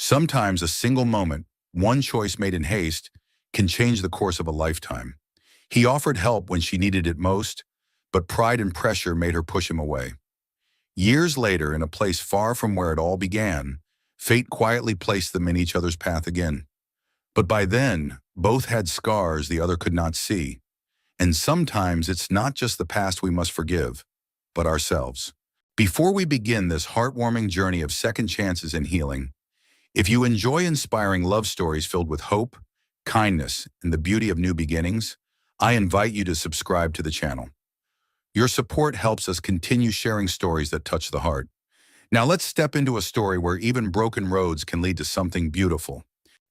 Sometimes a single moment, one choice made in haste, can change the course of a lifetime. He offered help when she needed it most, but pride and pressure made her push him away. Years later, in a place far from where it all began, fate quietly placed them in each other's path again. But by then, both had scars the other could not see. And sometimes it's not just the past we must forgive, but ourselves. Before we begin this heartwarming journey of second chances and healing, if you enjoy inspiring love stories filled with hope, kindness, and the beauty of new beginnings, I invite you to subscribe to the channel. Your support helps us continue sharing stories that touch the heart. Now let's step into a story where even broken roads can lead to something beautiful.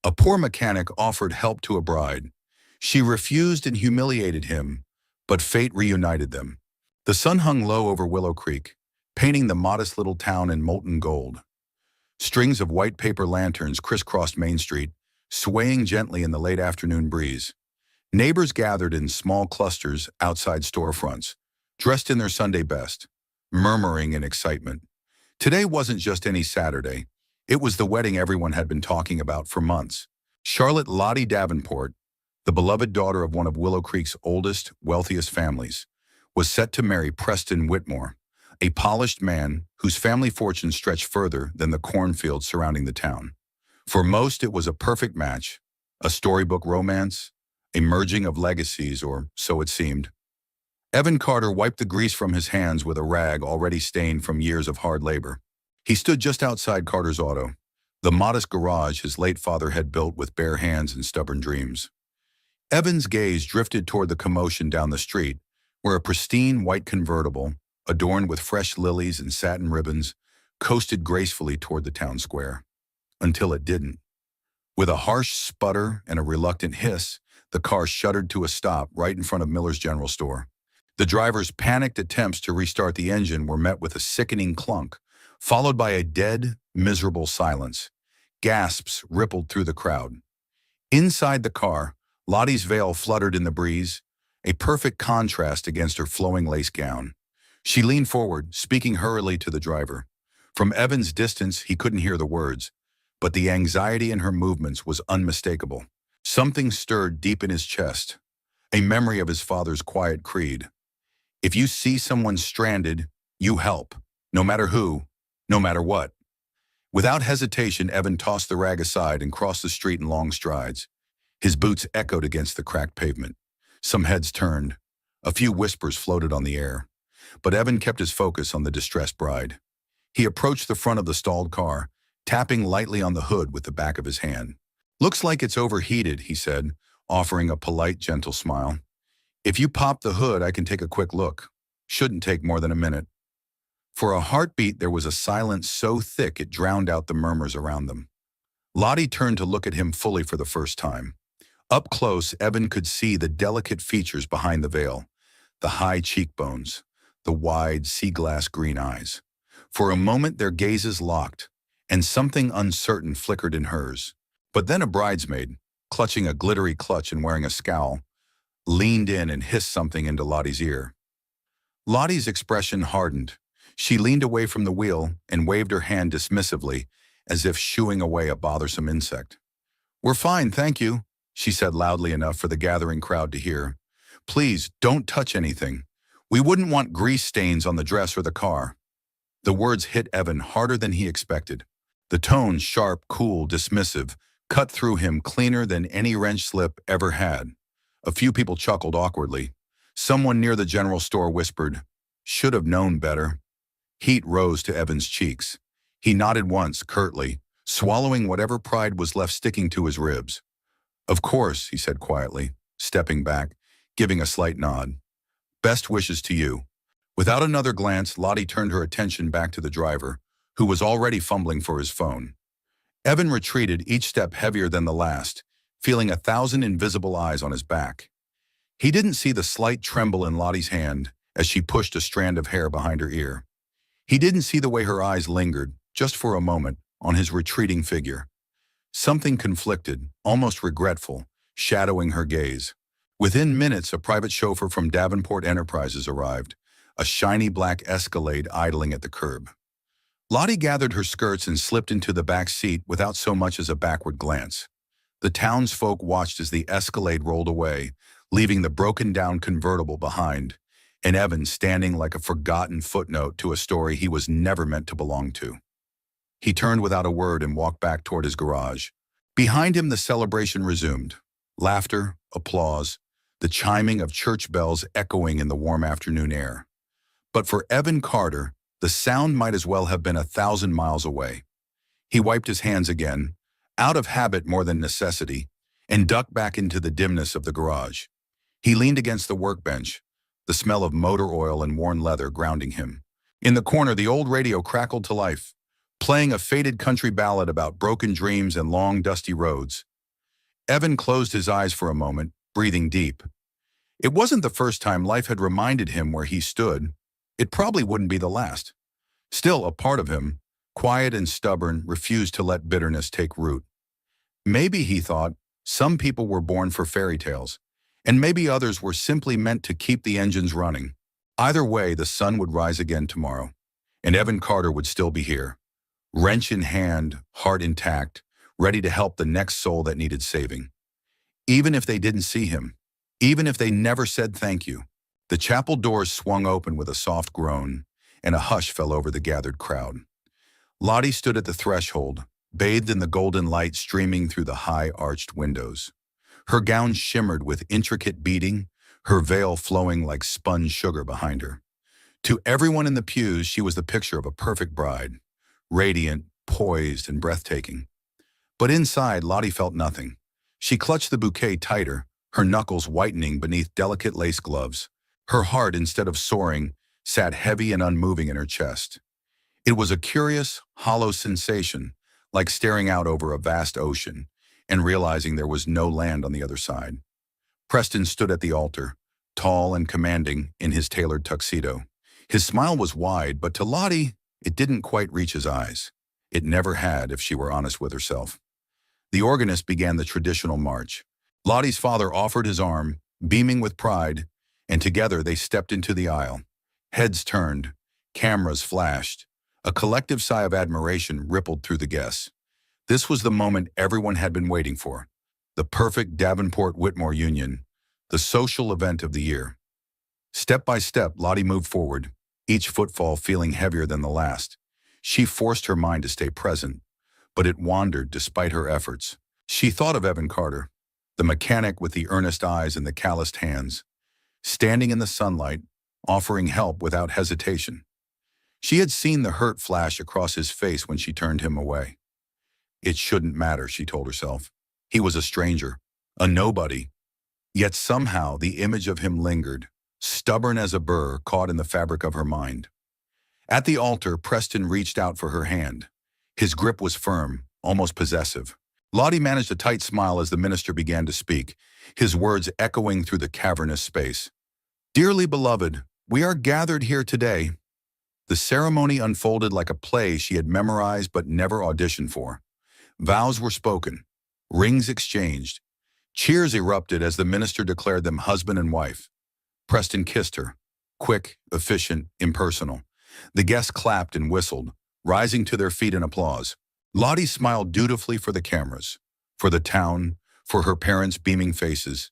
A poor mechanic offered help to a bride. She refused and humiliated him, but fate reunited them. The sun hung low over Willow Creek, painting the modest little town in molten gold. Strings of white paper lanterns crisscrossed Main Street, swaying gently in the late afternoon breeze. Neighbors gathered in small clusters outside storefronts, dressed in their Sunday best, murmuring in excitement. Today wasn't just any Saturday. It was the wedding everyone had been talking about for months. Charlotte Lottie Davenport, the beloved daughter of one of Willow Creek's oldest, wealthiest families, was set to marry Preston Whitmore, a polished man whose family fortune stretched further than the cornfields surrounding the town. For most, it was a perfect match, a storybook romance, a merging of legacies, or so it seemed. Evan Carter wiped the grease from his hands with a rag already stained from years of hard labor. He stood just outside Carter's auto, the modest garage his late father had built with bare hands and stubborn dreams. Evan's gaze drifted toward the commotion down the street, where a pristine white convertible, adorned with fresh lilies and satin ribbons, coasted gracefully toward the town square. Until it didn't. With a harsh sputter and a reluctant hiss, the car shuddered to a stop right in front of Miller's General Store. The driver's panicked attempts to restart the engine were met with a sickening clunk, followed by a dead, miserable silence. Gasps rippled through the crowd. Inside the car, Lottie's veil fluttered in the breeze, a perfect contrast against her flowing lace gown. She leaned forward, speaking hurriedly to the driver. From Evan's distance, he couldn't hear the words, but the anxiety in her movements was unmistakable. Something stirred deep in his chest, a memory of his father's quiet creed. If you see someone stranded, you help, no matter who, no matter what. Without hesitation, Evan tossed the rag aside and crossed the street in long strides. His boots echoed against the cracked pavement. Some heads turned. A few whispers floated on the air. But Evan kept his focus on the distressed bride. He approached the front of the stalled car, tapping lightly on the hood with the back of his hand. "Looks like it's overheated," he said, offering a polite, gentle smile. "If you pop the hood, I can take a quick look. Shouldn't take more than a minute." For a heartbeat, there was a silence so thick it drowned out the murmurs around them. Lottie turned to look at him fully for the first time. Up close, Evan could see the delicate features behind the veil, the high cheekbones, the wide, sea-glass green eyes. For a moment, their gazes locked, and something uncertain flickered in hers. But then a bridesmaid, clutching a glittery clutch and wearing a scowl, leaned in and hissed something into Lottie's ear. Lottie's expression hardened. She leaned away from the wheel and waved her hand dismissively, as if shooing away a bothersome insect. "We're fine, thank you," she said loudly enough for the gathering crowd to hear. "Please, don't touch anything. We wouldn't want grease stains on the dress or the car." The words hit Evan harder than he expected. The tone, sharp, cool, dismissive, cut through him cleaner than any wrench slip ever had. A few people chuckled awkwardly. Someone near the general store whispered, "Should have known better." Heat rose to Evan's cheeks. He nodded once, curtly, swallowing whatever pride was left sticking to his ribs. "Of course," he said quietly, stepping back, giving a slight nod. "Best wishes to you." Without another glance, Lottie turned her attention back to the driver, who was already fumbling for his phone. Evan retreated, each step heavier than the last, feeling 1,000 invisible eyes on his back. He didn't see the slight tremble in Lottie's hand as she pushed a strand of hair behind her ear. He didn't see the way her eyes lingered, just for a moment, on his retreating figure. Something conflicted, almost regretful, shadowing her gaze. Within minutes, a private chauffeur from Davenport Enterprises arrived, a shiny black Escalade idling at the curb. Lottie gathered her skirts and slipped into the back seat without so much as a backward glance. The townsfolk watched as the Escalade rolled away, leaving the broken-down convertible behind, and Evan standing like a forgotten footnote to a story he was never meant to belong to. He turned without a word and walked back toward his garage. Behind him, the celebration resumed. Laughter, applause, the chiming of church bells echoing in the warm afternoon air. But for Evan Carter, the sound might as well have been 1,000 miles away. He wiped his hands again, out of habit more than necessity, and ducked back into the dimness of the garage. He leaned against the workbench, the smell of motor oil and worn leather grounding him. In the corner, the old radio crackled to life, playing a faded country ballad about broken dreams and long, dusty roads. Evan closed his eyes for a moment, breathing deep. It wasn't the first time life had reminded him where he stood. It probably wouldn't be the last. Still, a part of him, quiet and stubborn, refused to let bitterness take root. Maybe, he thought, some people were born for fairy tales, and maybe others were simply meant to keep the engines running. Either way, the sun would rise again tomorrow, and Evan Carter would still be here, wrench in hand, heart intact, ready to help the next soul that needed saving. Even if they didn't see him, even if they never said thank you. The chapel doors swung open with a soft groan, and a hush fell over the gathered crowd. Lottie stood at the threshold, bathed in the golden light streaming through the high arched windows. Her gown shimmered with intricate beading, her veil flowing like spun sugar behind her. To everyone in the pews, she was the picture of a perfect bride, radiant, poised, and breathtaking. But inside, Lottie felt nothing. She clutched the bouquet tighter, her knuckles whitening beneath delicate lace gloves. Her heart, instead of soaring, sat heavy and unmoving in her chest. It was a curious, hollow sensation, like staring out over a vast ocean and realizing there was no land on the other side. Preston stood at the altar, tall and commanding in his tailored tuxedo. His smile was wide, but to Lottie, it didn't quite reach his eyes. It never had, if she were honest with herself. The organist began the traditional march. Lottie's father offered his arm, beaming with pride, and together they stepped into the aisle. Heads turned, cameras flashed. A collective sigh of admiration rippled through the guests. This was the moment everyone had been waiting for. The perfect Davenport-Whitmore union, the social event of the year. Step by step, Lottie moved forward, each footfall feeling heavier than the last. She forced her mind to stay present, but it wandered despite her efforts. She thought of Evan Carter, the mechanic with the earnest eyes and the calloused hands, standing in the sunlight, offering help without hesitation. She had seen the hurt flash across his face when she turned him away. It shouldn't matter, she told herself. He was a stranger, a nobody. Yet somehow the image of him lingered, stubborn as a burr caught in the fabric of her mind. At the altar, Preston reached out for her hand. His grip was firm, almost possessive. Lottie managed a tight smile as the minister began to speak, his words echoing through the cavernous space. "Dearly beloved, we are gathered here today." The ceremony unfolded like a play she had memorized but never auditioned for. Vows were spoken, rings exchanged. Cheers erupted as the minister declared them husband and wife. Preston kissed her, quick, efficient, impersonal. The guests clapped and whistled, rising to their feet in applause. Lottie smiled dutifully for the cameras, for the town, for her parents' beaming faces.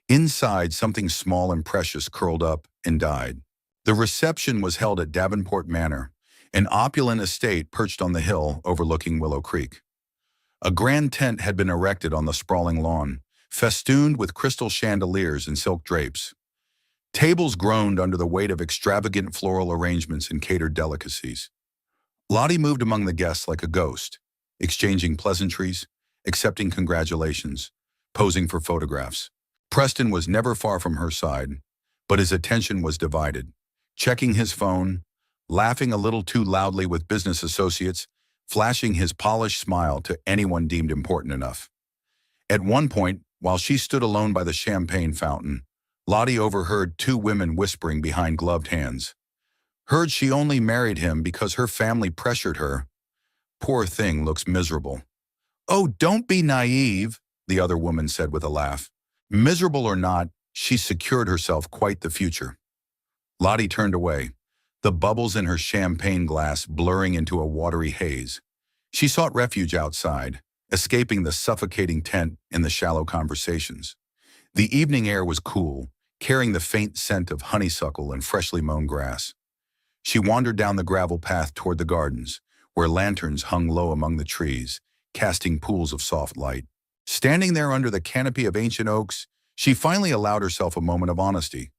Inside, something small and precious curled up and died. The reception was held at Davenport Manor, an opulent estate perched on the hill overlooking Willow Creek. A grand tent had been erected on the sprawling lawn, festooned with crystal chandeliers and silk drapes. Tables groaned under the weight of extravagant floral arrangements and catered delicacies. Lottie moved among the guests like a ghost, exchanging pleasantries, accepting congratulations, posing for photographs. Preston was never far from her side, but his attention was divided, checking his phone, laughing a little too loudly with business associates, flashing his polished smile to anyone deemed important enough. At one point, while she stood alone by the champagne fountain, Lottie overheard two women whispering behind gloved hands. Heard she only married him because her family pressured her. Poor thing, looks miserable. "Oh, don't be naive," the other woman said with a laugh. Miserable or not, she secured herself quite the future. Lottie turned away, the bubbles in her champagne glass blurring into a watery haze. She sought refuge outside, escaping the suffocating tent and the shallow conversations. The evening air was cool, carrying the faint scent of honeysuckle and freshly mown grass. She wandered down the gravel path toward the gardens, where lanterns hung low among the trees, casting pools of soft light. Standing there under the canopy of ancient oaks, she finally allowed herself a moment of honesty.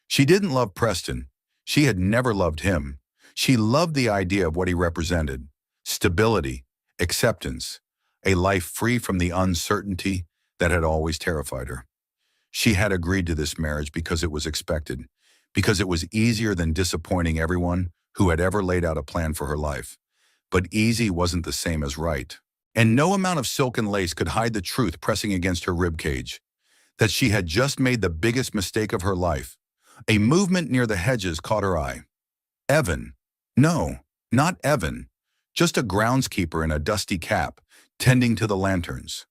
She didn't love Preston. She had never loved him. She loved the idea of what he represented: stability, acceptance, a life free from the uncertainty that had always terrified her. She had agreed to this marriage because it was expected, because it was easier than disappointing everyone who had ever laid out a plan for her life. But easy wasn't the same as right. And no amount of silk and lace could hide the truth pressing against her ribcage, that she had just made the biggest mistake of her life. A movement near the hedges caught her eye. Evan. No, not Evan. Just a groundskeeper in a dusty cap, tending to the lanterns.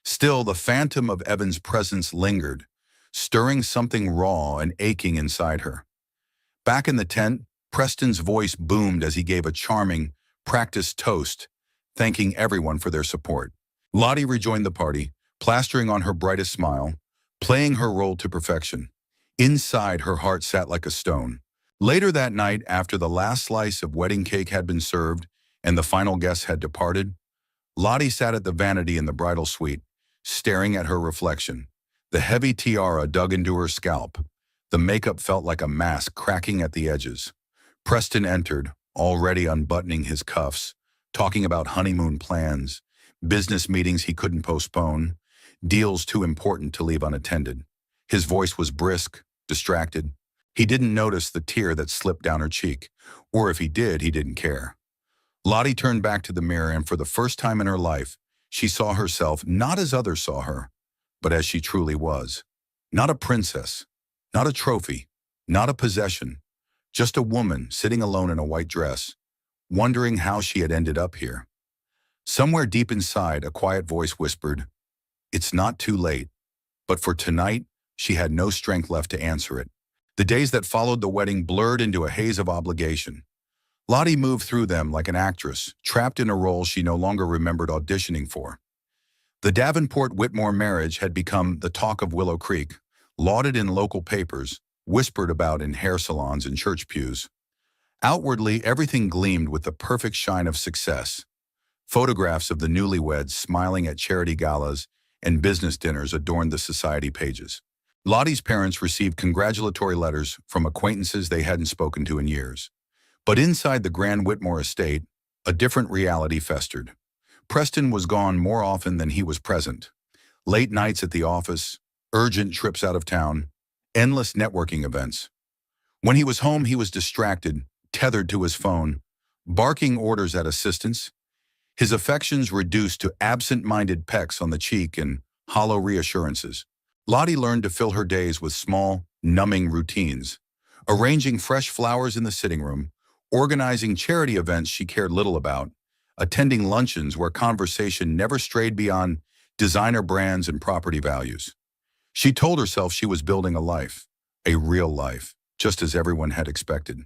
Still, the phantom of Evan's presence lingered, stirring something raw and aching inside her. Back in the tent, Preston's voice boomed as he gave a charming, practiced toast, thanking everyone for their support. Lottie rejoined the party, plastering on her brightest smile, playing her role to perfection. Inside, her heart sat like a stone. Later that night, after the last slice of wedding cake had been served and the final guests had departed, Lottie sat at the vanity in the bridal suite, staring at her reflection. The heavy tiara dug into her scalp. The makeup felt like a mask cracking at the edges. Preston entered, already unbuttoning his cuffs, talking about honeymoon plans, business meetings he couldn't postpone, deals too important to leave unattended. His voice was brisk, distracted. He didn't notice the tear that slipped down her cheek, or if he did, he didn't care. Lottie turned back to the mirror, and for the first time in her life, she saw herself not as others saw her, but as she truly was. Not a princess, not a trophy, not a possession, just a woman sitting alone in a white dress, wondering how she had ended up here. Somewhere deep inside, a quiet voice whispered, "It's not too late." But for tonight, she had no strength left to answer it. The days that followed the wedding blurred into a haze of obligation. Lottie moved through them like an actress, trapped in a role she no longer remembered auditioning for. The Davenport-Whitmore marriage had become the talk of Willow Creek, lauded in local papers, whispered about in hair salons and church pews. Outwardly, everything gleamed with the perfect shine of success. Photographs of the newlyweds smiling at charity galas and business dinners adorned the society pages. Lottie's parents received congratulatory letters from acquaintances they hadn't spoken to in years. But inside the grand Whitmore estate, a different reality festered. Preston was gone more often than he was present. Late nights at the office, urgent trips out of town, endless networking events. When he was home, he was distracted, tethered to his phone, barking orders at assistants, his affections reduced to absent-minded pecks on the cheek and hollow reassurances. Lottie learned to fill her days with small, numbing routines, arranging fresh flowers in the sitting room, organizing charity events she cared little about, attending luncheons where conversation never strayed beyond designer brands and property values. She told herself she was building a life, a real life, just as everyone had expected.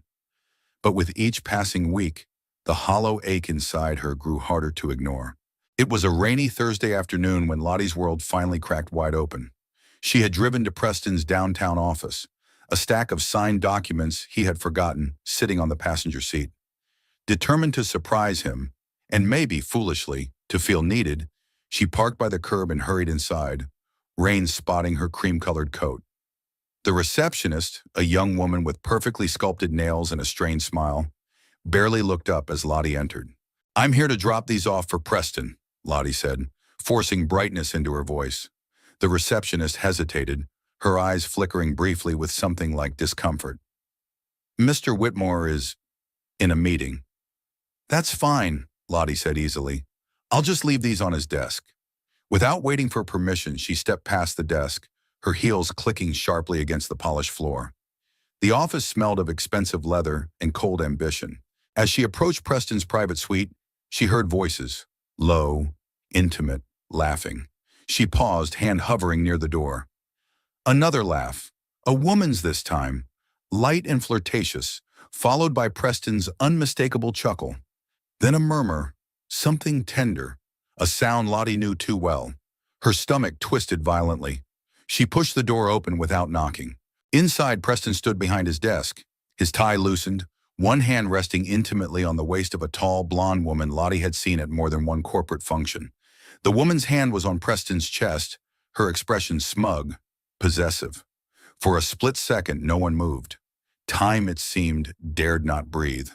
But with each passing week, the hollow ache inside her grew harder to ignore. It was a rainy Thursday afternoon when Lottie's world finally cracked wide open. She had driven to Preston's downtown office, a stack of signed documents he had forgotten sitting on the passenger seat. Determined to surprise him, and maybe, foolishly, to feel needed, she parked by the curb and hurried inside, rain spotting her cream-colored coat. The receptionist, a young woman with perfectly sculpted nails and a strained smile, barely looked up as Lottie entered. "I'm here to drop these off for Preston," Lottie said, forcing brightness into her voice. The receptionist hesitated, her eyes flickering briefly with something like discomfort. "Mr. Whitmore is in a meeting." "That's fine," Lottie said easily. "I'll just leave these on his desk." Without waiting for permission, she stepped past the desk, her heels clicking sharply against the polished floor. The office smelled of expensive leather and cold ambition. As she approached Preston's private suite, she heard voices, low, intimate, laughing. She paused, hand hovering near the door. Another laugh, a woman's this time, light and flirtatious, followed by Preston's unmistakable chuckle. Then a murmur, something tender, a sound Lottie knew too well. Her stomach twisted violently. She pushed the door open without knocking. Inside, Preston stood behind his desk, his tie loosened, one hand resting intimately on the waist of a tall, blonde woman Lottie had seen at more than one corporate function. The woman's hand was on Preston's chest, her expression smug, possessive. For a split second, no one moved. Time, it seemed, dared not breathe.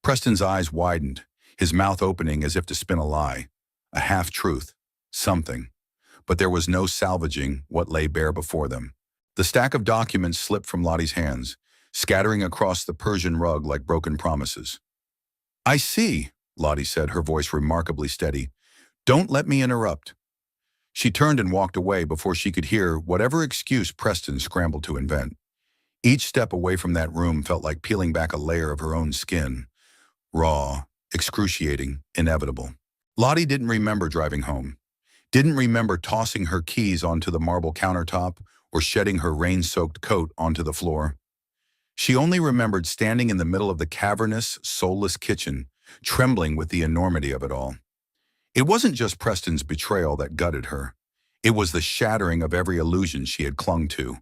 Preston's eyes widened, his mouth opening as if to spin a lie, a half-truth, something. But there was no salvaging what lay bare before them. The stack of documents slipped from Lottie's hands, scattering across the Persian rug like broken promises. "I see," Lottie said, her voice remarkably steady. "Don't let me interrupt." She turned and walked away before she could hear whatever excuse Preston scrambled to invent. Each step away from that room felt like peeling back a layer of her own skin. Raw, excruciating, inevitable. Lottie didn't remember driving home. Didn't remember tossing her keys onto the marble countertop or shedding her rain-soaked coat onto the floor. She only remembered standing in the middle of the cavernous, soulless kitchen, trembling with the enormity of it all. It wasn't just Preston's betrayal that gutted her. It was the shattering of every illusion she had clung to.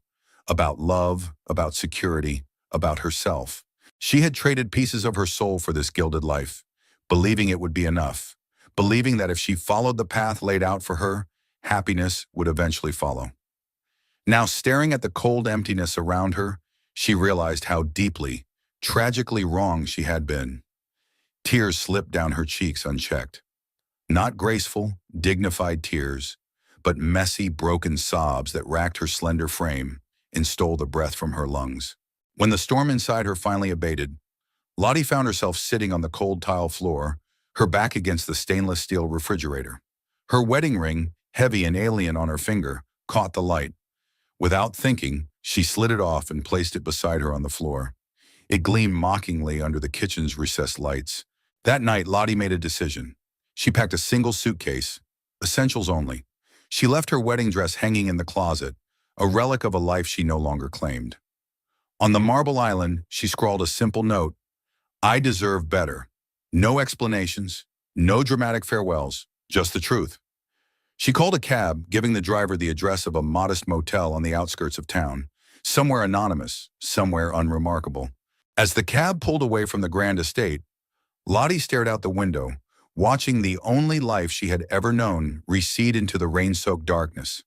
About love, about security, about herself. She had traded pieces of her soul for this gilded life, believing it would be enough, believing that if she followed the path laid out for her, happiness would eventually follow. Now, staring at the cold emptiness around her, she realized how deeply, tragically wrong she had been. Tears slipped down her cheeks unchecked. Not graceful, dignified tears, but messy, broken sobs that racked her slender frame and stole the breath from her lungs. When the storm inside her finally abated, Lottie found herself sitting on the cold tile floor, her back against the stainless steel refrigerator. Her wedding ring, heavy and alien on her finger, caught the light. Without thinking, she slid it off and placed it beside her on the floor. It gleamed mockingly under the kitchen's recessed lights. That night, Lottie made a decision. She packed a single suitcase, essentials only. She left her wedding dress hanging in the closet, a relic of a life she no longer claimed. On the marble island, she scrawled a simple note: "I deserve better." No explanations, no dramatic farewells, just the truth. She called a cab, giving the driver the address of a modest motel on the outskirts of town, somewhere anonymous, somewhere unremarkable. As the cab pulled away from the grand estate, Lottie stared out the window, watching the only life she had ever known recede into the rain-soaked darkness.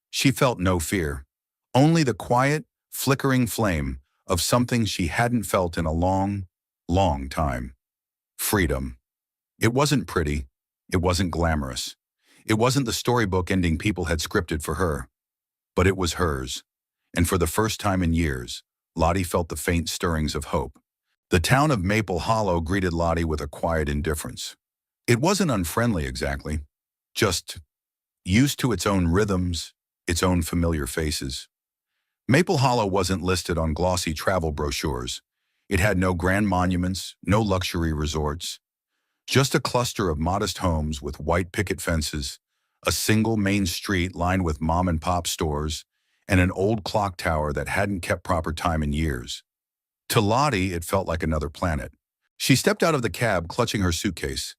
She felt no fear, only the quiet, flickering flame of something she hadn't felt in a long, long time. Freedom. It wasn't pretty. It wasn't glamorous. It wasn't the storybook ending people had scripted for her. But it was hers. And for the first time in years, Lottie felt the faint stirrings of hope. The town of Maple Hollow greeted Lottie with a quiet indifference. It wasn't unfriendly exactly, just used to its own rhythms, its own familiar faces. Maple Hollow wasn't listed on glossy travel brochures. It had no grand monuments, no luxury resorts. Just a cluster of modest homes with white picket fences, a single main street lined with mom-and-pop stores, and an old clock tower that hadn't kept proper time in years. To Lottie, it felt like another planet. She stepped out of the cab, clutching her suitcase,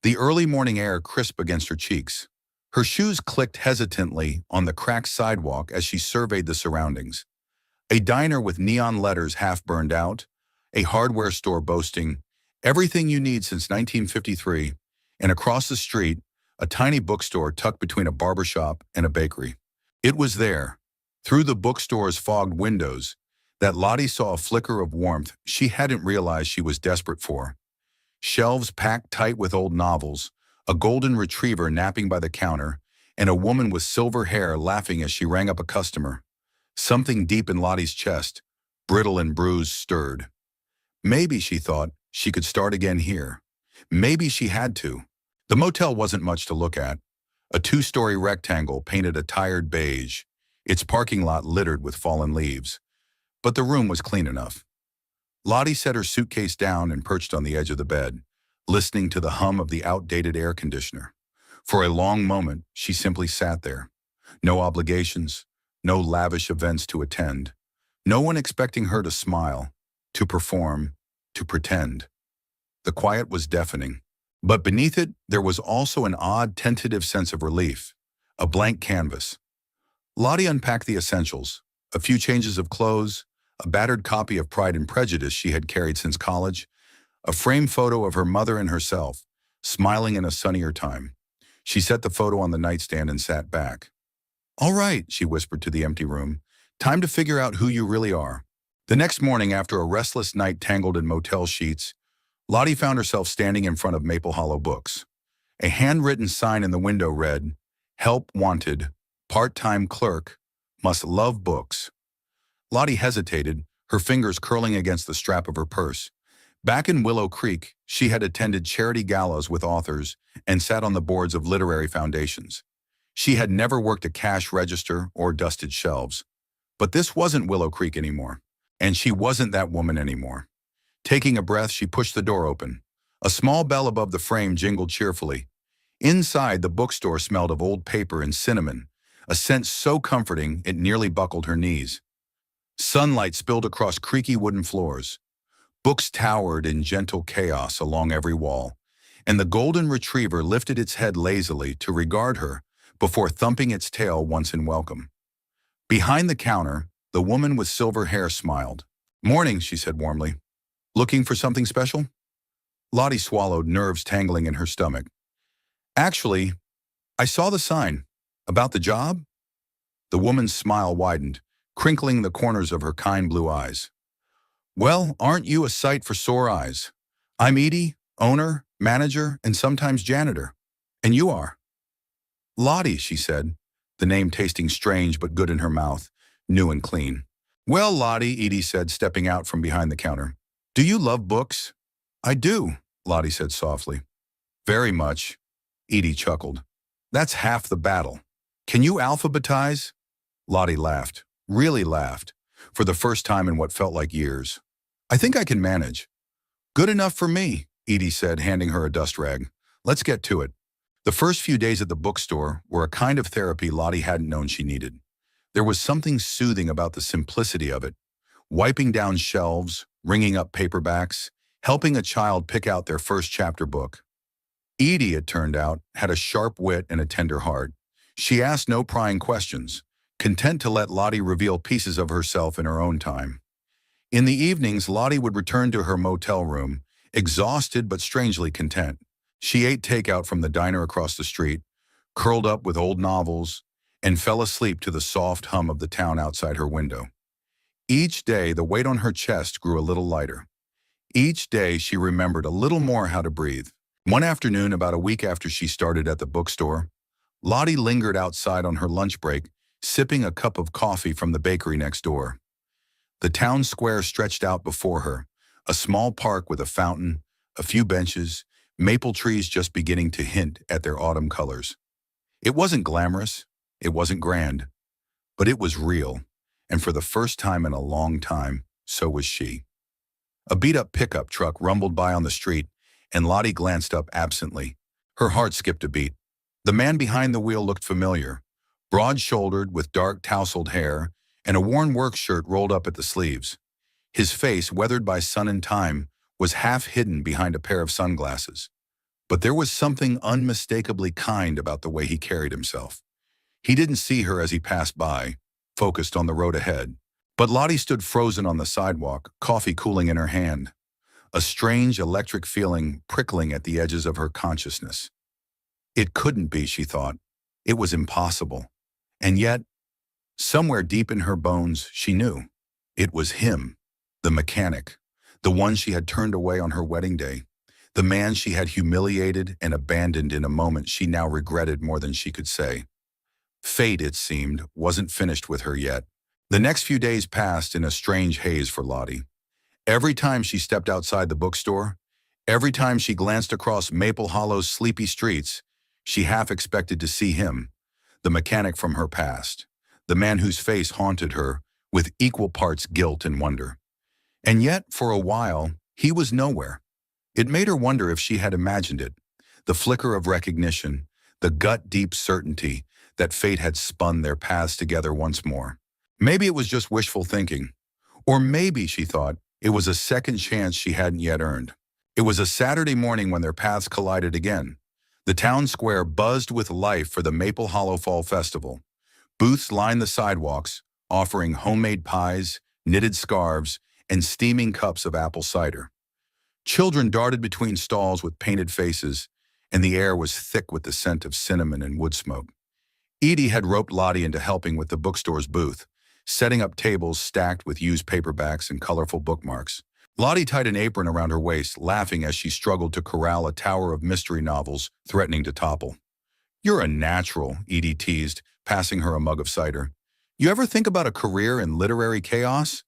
the early morning air crisp against her cheeks. Her shoes clicked hesitantly on the cracked sidewalk as she surveyed the surroundings. A diner with neon letters half burned out, a hardware store boasting, "Everything you need since 1953, and across the street, a tiny bookstore tucked between a barbershop and a bakery. It was there, through the bookstore's fogged windows, that Lottie saw a flicker of warmth she hadn't realized she was desperate for. Shelves packed tight with old novels, a golden retriever napping by the counter, and a woman with silver hair laughing as she rang up a customer. Something deep in Lottie's chest, brittle and bruised, stirred. Maybe, she thought, she could start again here. Maybe she had to. The motel wasn't much to look at. A two-story rectangle painted a tired beige, its parking lot littered with fallen leaves. But the room was clean enough. Lottie set her suitcase down and perched on the edge of the bed, listening to the hum of the outdated air conditioner. For a long moment, she simply sat there. No obligations, no lavish events to attend. No one expecting her to smile. to perform, to pretend. The quiet was deafening. But beneath it, there was also an odd, tentative sense of relief, a blank canvas. Lottie unpacked the essentials, a few changes of clothes, a battered copy of Pride and Prejudice she had carried since college, a framed photo of her mother and herself, smiling in a sunnier time. She set the photo on the nightstand and sat back. "All right," she whispered to the empty room. "Time to figure out who you really are." The next morning, after a restless night tangled in motel sheets, Lottie found herself standing in front of Maple Hollow Books. A handwritten sign in the window read, "Help wanted, part-time clerk, must love books." Lottie hesitated, her fingers curling against the strap of her purse. Back in Willow Creek, she had attended charity galas with authors and sat on the boards of literary foundations. She had never worked a cash register or dusted shelves. But this wasn't Willow Creek anymore, and she wasn't that woman anymore. Taking a breath, she pushed the door open. A small bell above the frame jingled cheerfully. Inside, the bookstore smelled of old paper and cinnamon, a scent so comforting it nearly buckled her knees. Sunlight spilled across creaky wooden floors. Books towered in gentle chaos along every wall, and the golden retriever lifted its head lazily to regard her before thumping its tail once in welcome. Behind the counter, the woman with silver hair smiled. "Morning," she said warmly. "Looking for something special?" Lottie swallowed, nerves tangling in her stomach. "Actually, I saw the sign. About the job?" The woman's smile widened, crinkling the corners of her kind blue eyes. "Well, aren't you a sight for sore eyes? I'm Edie, owner, manager, and sometimes janitor. And you are?" "Lottie," she said, the name tasting strange but good in her mouth, new and clean. "Well, Lottie," Edie said, stepping out from behind the counter. "Do you love books?" "I do," Lottie said softly. "Very much," Edie chuckled. "That's half the battle. Can you alphabetize?" Lottie laughed, really laughed, for the first time in what felt like years. "I think I can manage." "Good enough for me," Edie said, handing her a dust rag. "Let's get to it." The first few days at the bookstore were a kind of therapy Lottie hadn't known she needed. There was something soothing about the simplicity of it. Wiping down shelves, ringing up paperbacks, helping a child pick out their first chapter book. Edie, it turned out, had a sharp wit and a tender heart. She asked no prying questions, content to let Lottie reveal pieces of herself in her own time. In the evenings, Lottie would return to her motel room, exhausted but strangely content. She ate takeout from the diner across the street, curled up with old novels, and fell asleep to the soft hum of the town outside her window. Each day, the weight on her chest grew a little lighter. Each day, she remembered a little more how to breathe. One afternoon, about a week after she started at the bookstore, Lottie lingered outside on her lunch break, sipping a cup of coffee from the bakery next door. The town square stretched out before her, a small park with a fountain, a few benches, maple trees just beginning to hint at their autumn colors. It wasn't glamorous, it wasn't grand, but it was real, and for the first time in a long time, so was she. A beat-up pickup truck rumbled by on the street, and Lottie glanced up absently. Her heart skipped a beat. The man behind the wheel looked familiar, broad-shouldered with dark tousled hair and a worn work shirt rolled up at the sleeves. His face, weathered by sun and time, was half hidden behind a pair of sunglasses. But there was something unmistakably kind about the way he carried himself. He didn't see her as he passed by, focused on the road ahead. But Lottie stood frozen on the sidewalk, coffee cooling in her hand, a strange electric feeling prickling at the edges of her consciousness. It couldn't be, she thought. It was impossible. And yet, somewhere deep in her bones, she knew. It was him, the mechanic, the one she had turned away on her wedding day, the man she had humiliated and abandoned in a moment she now regretted more than she could say. Fate, it seemed, wasn't finished with her yet. The next few days passed in a strange haze for Lottie. Every time she stepped outside the bookstore, every time she glanced across Maple Hollow's sleepy streets, she half expected to see him, the mechanic from her past, the man whose face haunted her with equal parts guilt and wonder. And yet, for a while, he was nowhere. It made her wonder if she had imagined it, the flicker of recognition, the gut-deep certainty that fate had spun their paths together once more. Maybe it was just wishful thinking. Or maybe, she thought, It was a second chance she hadn't yet earned. It was a Saturday morning when their paths collided again. The town square buzzed with life for the Maple Hollow Fall Festival. Booths lined the sidewalks, offering homemade pies, knitted scarves, and steaming cups of apple cider. Children darted between stalls with painted faces, and the air was thick with the scent of cinnamon and wood smoke. Edie had roped Lottie into helping with the bookstore's booth, setting up tables stacked with used paperbacks and colorful bookmarks. Lottie tied an apron around her waist, laughing as she struggled to corral a tower of mystery novels threatening to topple. "You're a natural," Edie teased, passing her a mug of cider. "You ever think about a career in literary chaos?"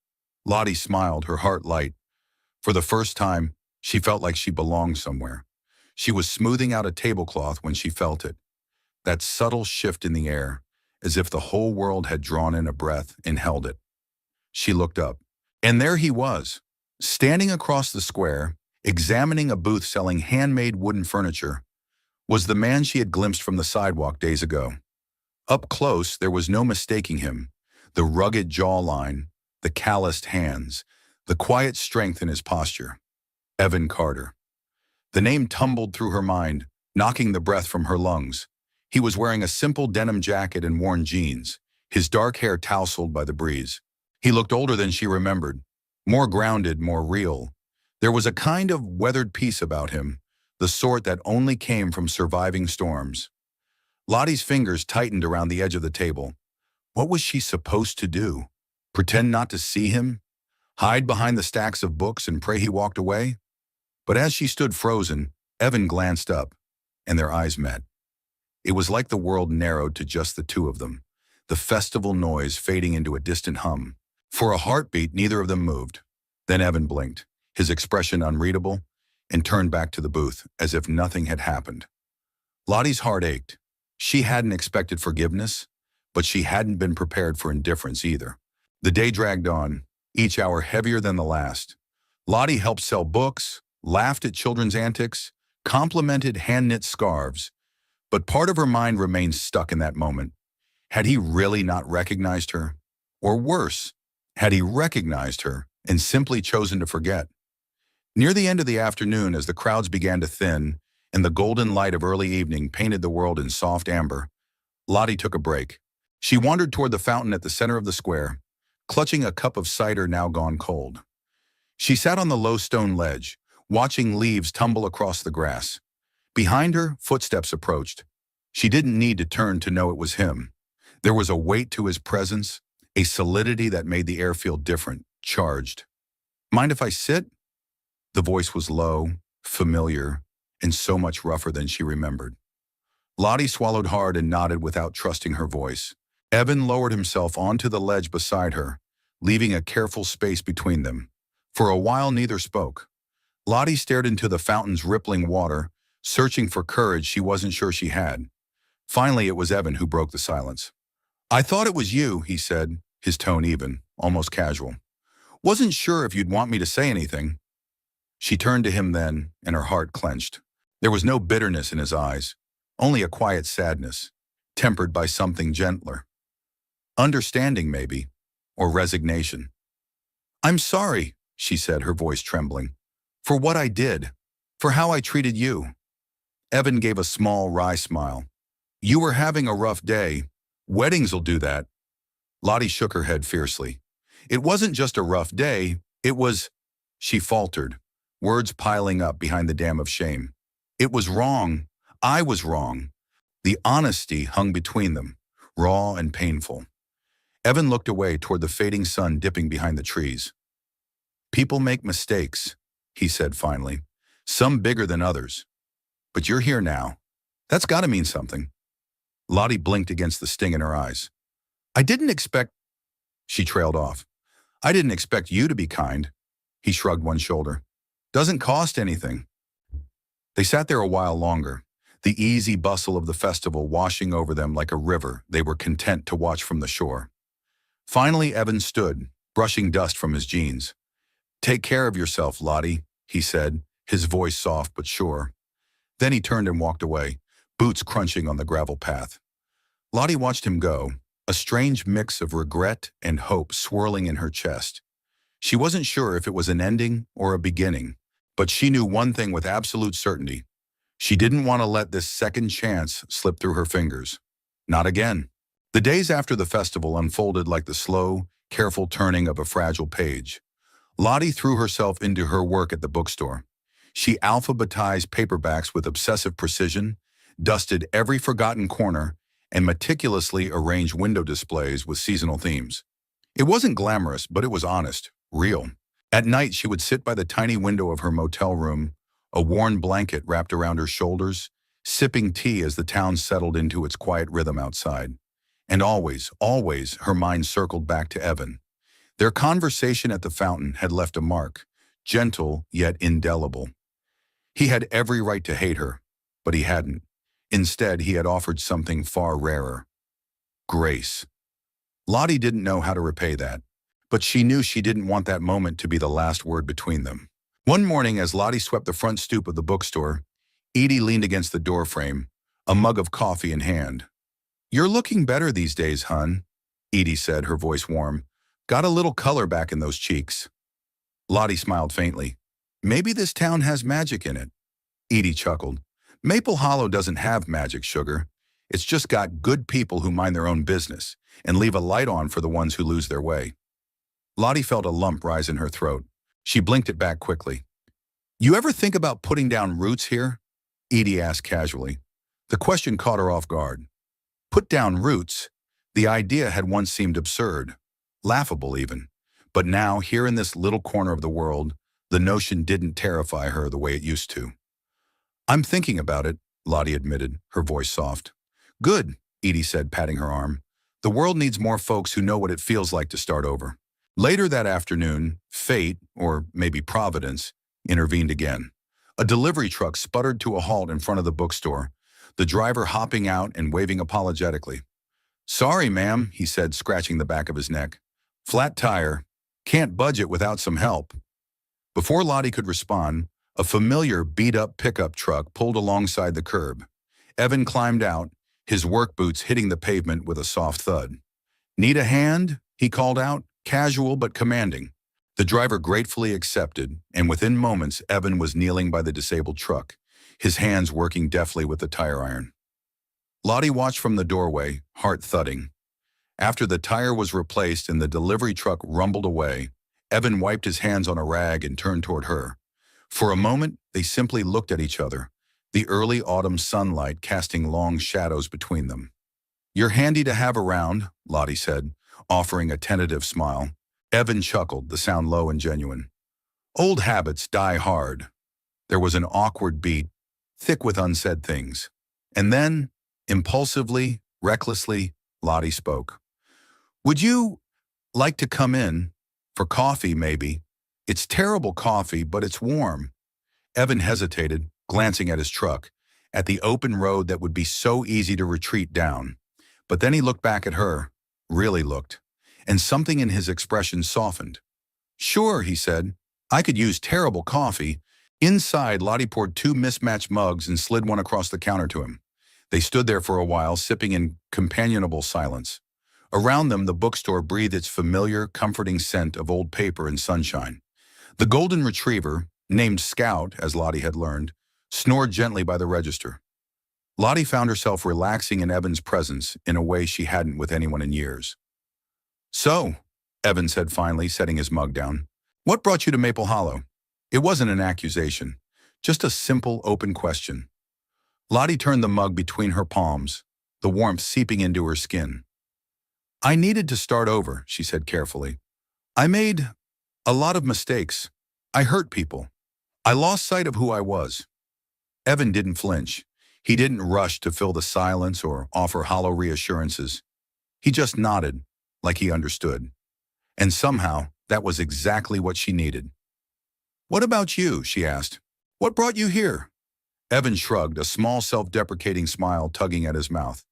Lottie smiled, her heart light. For the first time, she felt like she belonged somewhere. She was smoothing out a tablecloth when she felt it. That subtle shift in the air, as if the whole world had drawn in a breath and held it. She looked up, and there he was, standing across the square, examining a booth selling handmade wooden furniture, was the man she had glimpsed from the sidewalk days ago. Up close, there was no mistaking him. The rugged jawline, the calloused hands, the quiet strength in his posture. Evan Carter. The name tumbled through her mind, knocking the breath from her lungs. He was wearing a simple denim jacket and worn jeans, his dark hair tousled by the breeze. He looked older than she remembered, more grounded, more real. There was a kind of weathered peace about him, the sort that only came from surviving storms. Lottie's fingers tightened around the edge of the table. What was she supposed to do? Pretend not to see him? Hide behind the stacks of books and pray he walked away? But as she stood frozen, Evan glanced up, and their eyes met. It was like the world narrowed to just the two of them, the festival noise fading into a distant hum. For a heartbeat, neither of them moved. Then Evan blinked, his expression unreadable, and turned back to the booth, as if nothing had happened. Lottie's heart ached. She hadn't expected forgiveness, but she hadn't been prepared for indifference either. The day dragged on, each hour heavier than the last. Lottie helped sell books, laughed at children's antics, complimented hand-knit scarves, but part of her mind remained stuck in that moment. Had he really not recognized her? Or worse, had he recognized her and simply chosen to forget? Near the end of the afternoon, as the crowds began to thin and the golden light of early evening painted the world in soft amber, Lottie took a break. She wandered toward the fountain at the center of the square, clutching a cup of cider now gone cold. She sat on the low stone ledge, watching leaves tumble across the grass. Behind her, footsteps approached. She didn't need to turn to know it was him. There was a weight to his presence, a solidity that made the air feel different, charged. "Mind if I sit?" The voice was low, familiar, and so much rougher than she remembered. Lottie swallowed hard and nodded without trusting her voice. Evan lowered himself onto the ledge beside her, leaving a careful space between them. For a while, neither spoke. Lottie stared into the fountain's rippling water, searching for courage she wasn't sure she had. Finally, it was Evan who broke the silence. "I thought it was you," he said, his tone even, almost casual. "Wasn't sure if you'd want me to say anything." She turned to him then, and her heart clenched. There was no bitterness in his eyes, only a quiet sadness, tempered by something gentler. Understanding, maybe, or resignation. "I'm sorry," she said, her voice trembling, "for what I did, for how I treated you." Evan gave a small, wry smile. "You were having a rough day. Weddings'll do that." Lottie shook her head fiercely. "It wasn't just a rough day, it was—" She faltered, words piling up behind the dam of shame. "It was wrong. I was wrong." The honesty hung between them, raw and painful. Evan looked away toward the fading sun dipping behind the trees. "People make mistakes," he said finally, "some bigger than others. But you're here now. That's got to mean something." Lottie blinked against the sting in her eyes. "I didn't expect—" She trailed off. "I didn't expect you to be kind." He shrugged one shoulder. "Doesn't cost anything." They sat there a while longer, the easy bustle of the festival washing over them like a river they were content to watch from the shore. Finally, Evan stood, brushing dust from his jeans. "Take care of yourself, Lottie," he said, his voice soft but sure. Then he turned and walked away, boots crunching on the gravel path. Lottie watched him go, a strange mix of regret and hope swirling in her chest. She wasn't sure if it was an ending or a beginning, but she knew one thing with absolute certainty. She didn't want to let this second chance slip through her fingers. Not again. The days after the festival unfolded like the slow, careful turning of a fragile page. Lottie threw herself into her work at the bookstore. She alphabetized paperbacks with obsessive precision, dusted every forgotten corner, and meticulously arranged window displays with seasonal themes. It wasn't glamorous, but it was honest, real. At night, she would sit by the tiny window of her motel room, a worn blanket wrapped around her shoulders, sipping tea as the town settled into its quiet rhythm outside. And always, always, her mind circled back to Evan. Their conversation at the fountain had left a mark, gentle yet indelible. He had every right to hate her, but he hadn't. Instead, he had offered something far rarer: grace. Lottie didn't know how to repay that, but she knew she didn't want that moment to be the last word between them. One morning, as Lottie swept the front stoop of the bookstore, Edie leaned against the doorframe, a mug of coffee in hand. "You're looking better these days, hun," Edie said, her voice warm. "Got a little color back in those cheeks." Lottie smiled faintly. "Maybe this town has magic in it." Edie chuckled. "Maple Hollow doesn't have magic, sugar. It's just got good people who mind their own business and leave a light on for the ones who lose their way." Lottie felt a lump rise in her throat. She blinked it back quickly. "You ever think about putting down roots here?" Edie asked casually. The question caught her off guard. Put down roots? The idea had once seemed absurd, laughable even. But now, here in this little corner of the world, the notion didn't terrify her the way it used to. "I'm thinking about it," Lottie admitted, her voice soft. "Good," Edie said, patting her arm. "The world needs more folks who know what it feels like to start over." Later that afternoon, fate, or maybe Providence, intervened again. A delivery truck sputtered to a halt in front of the bookstore, the driver hopping out and waving apologetically. "Sorry, ma'am," he said, scratching the back of his neck. "Flat tire. Can't budge it without some help." Before Lottie could respond, a familiar beat-up pickup truck pulled alongside the curb. Evan climbed out, his work boots hitting the pavement with a soft thud. "Need a hand?" he called out, casual but commanding. The driver gratefully accepted, and within moments, Evan was kneeling by the disabled truck, his hands working deftly with the tire iron. Lottie watched from the doorway, heart thudding. After the tire was replaced and the delivery truck rumbled away, Evan wiped his hands on a rag and turned toward her. For a moment, they simply looked at each other, the early autumn sunlight casting long shadows between them. "You're handy to have around," Lottie said, offering a tentative smile. Evan chuckled, the sound low and genuine. "Old habits die hard." There was an awkward beat, thick with unsaid things. And then, impulsively, recklessly, Lottie spoke. "Would you like to come in? For coffee, maybe. It's terrible coffee, but it's warm." Evan hesitated, glancing at his truck, at the open road that would be so easy to retreat down. But then he looked back at her, really looked, and something in his expression softened. "Sure," he said. "I could use terrible coffee." Inside, Lottie poured 2 mismatched mugs and slid one across the counter to him. They stood there for a while, sipping in companionable silence. Around them, the bookstore breathed its familiar, comforting scent of old paper and sunshine. The golden retriever, named Scout, as Lottie had learned, snored gently by the register. Lottie found herself relaxing in Evan's presence in a way she hadn't with anyone in years. "So," Evan said finally, setting his mug down, "what brought you to Maple Hollow?" It wasn't an accusation, just a simple, open question. Lottie turned the mug between her palms, the warmth seeping into her skin. "I needed to start over," she said carefully. "I made a lot of mistakes. I hurt people. I lost sight of who I was." Evan didn't flinch. He didn't rush to fill the silence or offer hollow reassurances. He just nodded, like he understood. And somehow, that was exactly what she needed. "What about you?" she asked. "What brought you here?" Evan shrugged, a small self-deprecating smile tugging at his mouth.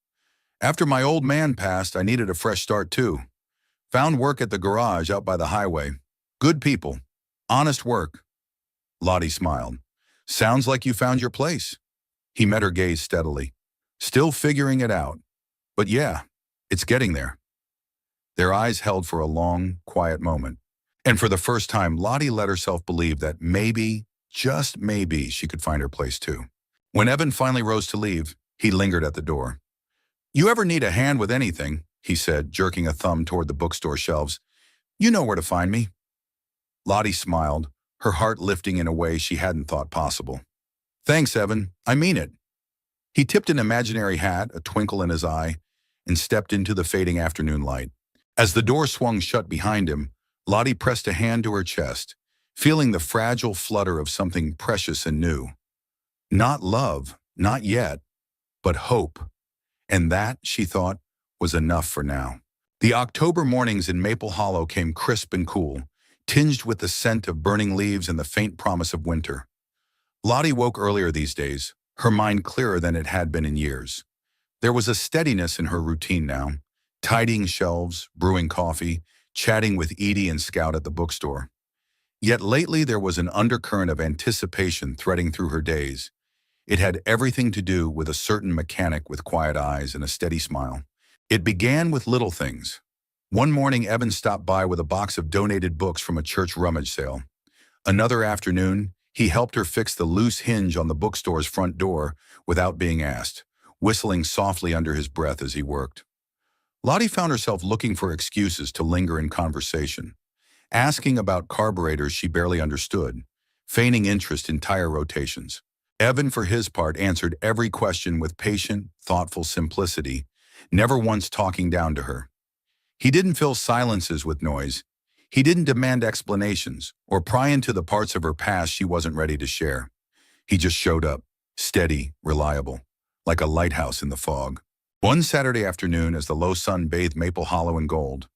"After my old man passed, I needed a fresh start too. Found work at the garage out by the highway. Good people. Honest work." Lottie smiled. "Sounds like you found your place." He met her gaze steadily. "Still figuring it out. But yeah, it's getting there." Their eyes held for a long, quiet moment. And for the first time, Lottie let herself believe that maybe, just maybe, she could find her place too. When Evan finally rose to leave, he lingered at the door. "You ever need a hand with anything?" he said, jerking a thumb toward the bookstore shelves. "You know where to find me." Lottie smiled, her heart lifting in a way she hadn't thought possible. "Thanks, Evan. I mean it." He tipped an imaginary hat, a twinkle in his eye, and stepped into the fading afternoon light. As the door swung shut behind him, Lottie pressed a hand to her chest, feeling the fragile flutter of something precious and new. Not love, not yet, but hope. And that, she thought, was enough for now. The October mornings in Maple Hollow came crisp and cool, tinged with the scent of burning leaves and the faint promise of winter. Lottie woke earlier these days, her mind clearer than it had been in years. There was a steadiness in her routine now, tidying shelves, brewing coffee, chatting with Edie and Scout at the bookstore. Yet lately there was an undercurrent of anticipation threading through her days. It had everything to do with a certain mechanic with quiet eyes and a steady smile. It began with little things. One morning, Evan stopped by with a box of donated books from a church rummage sale. Another afternoon, he helped her fix the loose hinge on the bookstore's front door without being asked, whistling softly under his breath as he worked. Lottie found herself looking for excuses to linger in conversation, asking about carburetors she barely understood, feigning interest in tire rotations. Evan, for his part, answered every question with patient, thoughtful simplicity, never once talking down to her. He didn't fill silences with noise. He didn't demand explanations or pry into the parts of her past she wasn't ready to share. He just showed up, steady, reliable, like a lighthouse in the fog. One Saturday afternoon, as the low sun bathed Maple Hollow in gold,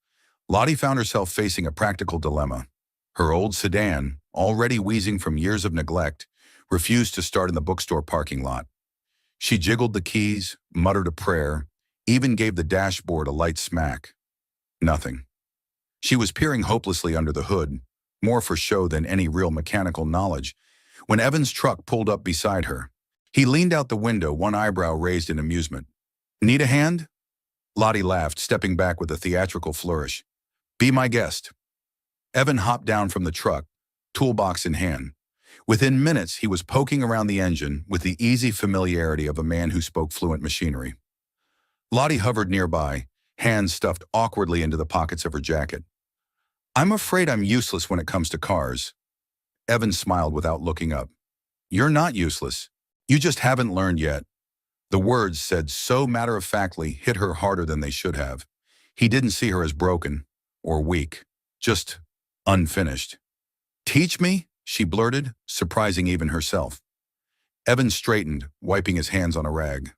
Lottie found herself facing a practical dilemma. Her old sedan, already wheezing from years of neglect, refused to start in the bookstore parking lot. She jiggled the keys, muttered a prayer, even gave the dashboard a light smack. Nothing. She was peering hopelessly under the hood, more for show than any real mechanical knowledge, when Evan's truck pulled up beside her. He leaned out the window, one eyebrow raised in amusement. "Need a hand?" Lottie laughed, stepping back with a theatrical flourish. "Be my guest." Evan hopped down from the truck, toolbox in hand. Within minutes, he was poking around the engine with the easy familiarity of a man who spoke fluent machinery. Lottie hovered nearby, hands stuffed awkwardly into the pockets of her jacket. "I'm afraid I'm useless when it comes to cars." Evan smiled without looking up. "You're not useless. You just haven't learned yet." The words, said so matter-of-factly, hit her harder than they should have. He didn't see her as broken or weak, just unfinished. "Teach me?" she blurted, surprising even herself. Evan straightened, wiping his hands on a rag.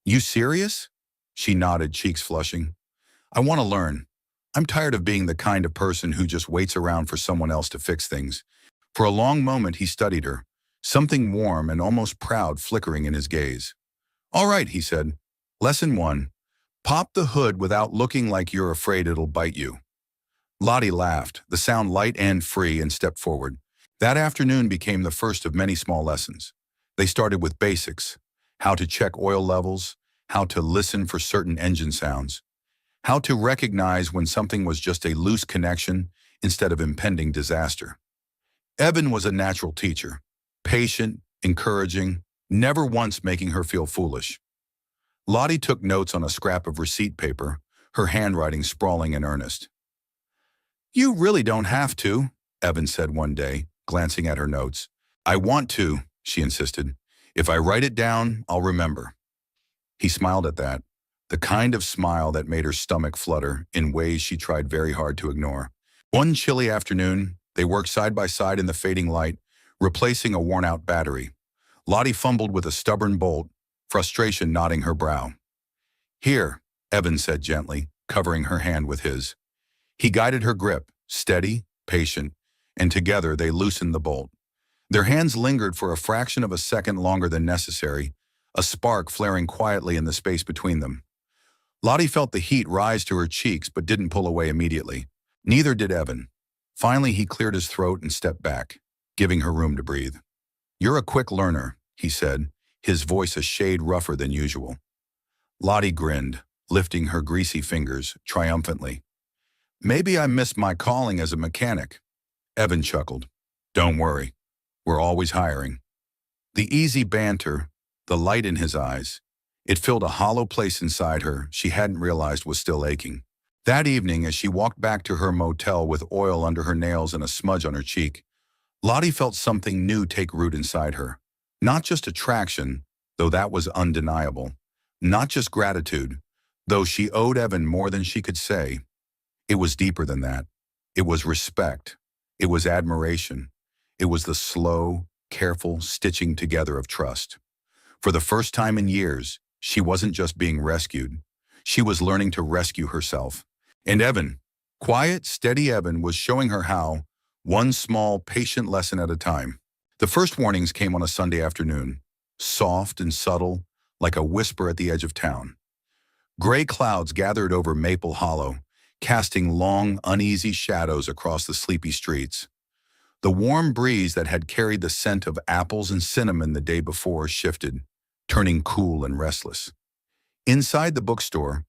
"You serious?" She nodded, cheeks flushing. "I want to learn. I'm tired of being the kind of person who just waits around for someone else to fix things." For a long moment he studied her, something warm and almost proud flickering in his gaze. "All right," he said. "Lesson 1. Pop the hood without looking like you're afraid it'll bite you." Lottie laughed, the sound light and free, and stepped forward. That afternoon became the first of many small lessons. They started with basics: how to check oil levels, how to listen for certain engine sounds, how to recognize when something was just a loose connection instead of impending disaster. Evan was a natural teacher, patient, encouraging, never once making her feel foolish. Lottie took notes on a scrap of receipt paper, her handwriting sprawling in earnest. "You really don't have to," Evan said one day, glancing at her notes. "I want to," she insisted. "If I write it down, I'll remember." He smiled at that, the kind of smile that made her stomach flutter in ways she tried very hard to ignore. One chilly afternoon, they worked side by side in the fading light, replacing a worn-out battery. Lottie fumbled with a stubborn bolt, frustration knotting her brow. "Here," Evan said gently, covering her hand with his. He guided her grip, steady, patient, and together they loosened the bolt. Their hands lingered for a fraction of a second longer than necessary, a spark flaring quietly in the space between them. Lottie felt the heat rise to her cheeks but didn't pull away immediately. Neither did Evan. Finally, he cleared his throat and stepped back, giving her room to breathe. "You're a quick learner," he said, his voice a shade rougher than usual. Lottie grinned, lifting her greasy fingers triumphantly. "Maybe I missed my calling as a mechanic." Evan chuckled. Don't worry. We're always hiring. The easy banter, the light in his eyes, it filled a hollow place inside her she hadn't realized was still aching. That evening, as she walked back to her motel with oil under her nails and a smudge on her cheek, Lottie felt something new take root inside her. Not just attraction, though that was undeniable. Not just gratitude, though she owed Evan more than she could say. It was deeper than that. It was respect. It was admiration. It was the slow, careful stitching together of trust. For the first time in years, she wasn't just being rescued. She was learning to rescue herself. And Evan, quiet, steady Evan, was showing her how, one small, patient lesson at a time. The first warnings came on a Sunday afternoon, soft and subtle, like a whisper at the edge of town. Gray clouds gathered over Maple Hollow, casting long, uneasy shadows across the sleepy streets. The warm breeze that had carried the scent of apples and cinnamon the day before shifted, turning cool and restless. Inside the bookstore,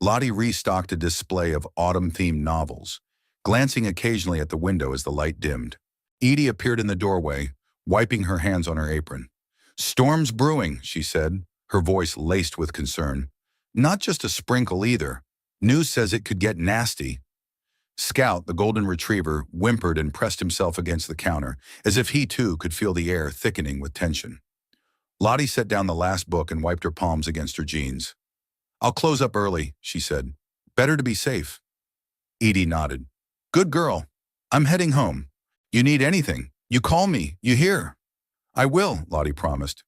Lottie restocked a display of autumn-themed novels, glancing occasionally at the window as the light dimmed. Edie appeared in the doorway, wiping her hands on her apron. Storm's brewing, she said, her voice laced with concern. Not just a sprinkle either. News says it could get nasty. Scout, the golden retriever, whimpered and pressed himself against the counter, as if he too could feel the air thickening with tension. Lottie set down the last book and wiped her palms against her jeans. I'll close up early, she said. Better to be safe. Edie nodded. Good girl. I'm heading home. You need anything, you call me, you hear? I will, Lottie promised.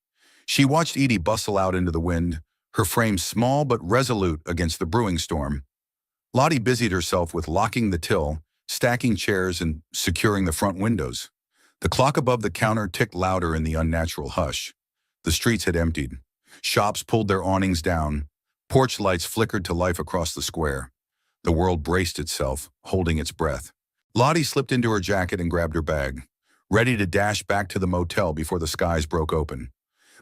She watched Edie bustle out into the wind, her frame small but resolute against the brewing storm. Lottie busied herself with locking the till, stacking chairs, and securing the front windows. The clock above the counter ticked louder in the unnatural hush. The streets had emptied. Shops pulled their awnings down. Porch lights flickered to life across the square. The world braced itself, holding its breath. Lottie slipped into her jacket and grabbed her bag, ready to dash back to the motel before the skies broke open.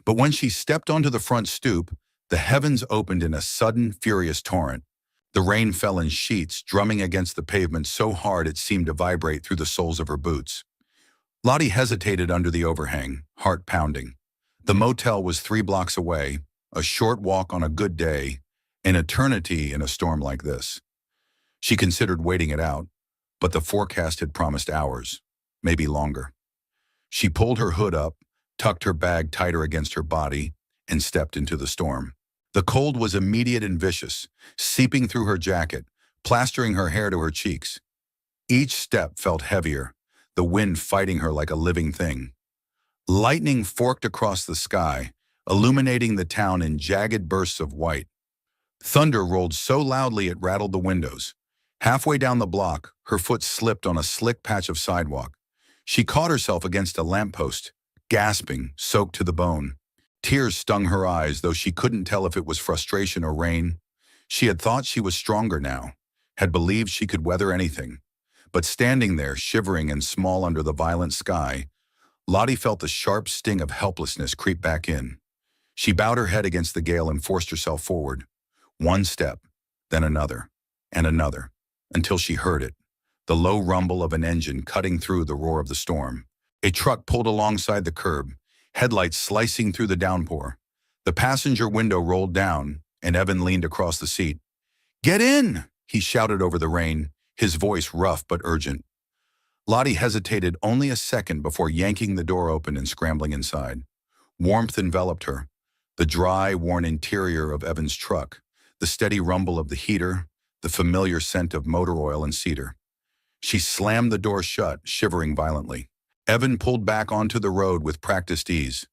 But when she stepped onto the front stoop, the heavens opened in a sudden, furious torrent. The rain fell in sheets, drumming against the pavement so hard it seemed to vibrate through the soles of her boots. Lottie hesitated under the overhang, heart pounding. The motel was 3 blocks away, a short walk on a good day, an eternity in a storm like this. She considered waiting it out, but the forecast had promised hours, maybe longer. She pulled her hood up, tucked her bag tighter against her body, and stepped into the storm. The cold was immediate and vicious, seeping through her jacket, plastering her hair to her cheeks. Each step felt heavier, the wind fighting her like a living thing. Lightning forked across the sky, illuminating the town in jagged bursts of white. Thunder rolled so loudly it rattled the windows. Halfway down the block, her foot slipped on a slick patch of sidewalk. She caught herself against a lamppost, gasping, soaked to the bone. Tears stung her eyes, though she couldn't tell if it was frustration or rain. She had thought she was stronger now, had believed she could weather anything. But standing there, shivering and small under the violent sky, Lottie felt the sharp sting of helplessness creep back in. She bowed her head against the gale and forced herself forward. One step, then another, and another, until she heard it, the low rumble of an engine cutting through the roar of the storm. A truck pulled alongside the curb, headlights slicing through the downpour. The passenger window rolled down, and Evan leaned across the seat. "Get in!" he shouted over the rain, his voice rough but urgent. Lottie hesitated only a second before yanking the door open and scrambling inside. Warmth enveloped her, the dry, worn interior of Evan's truck, the steady rumble of the heater, the familiar scent of motor oil and cedar. She slammed the door shut, shivering violently. Evan pulled back onto the road with practiced ease,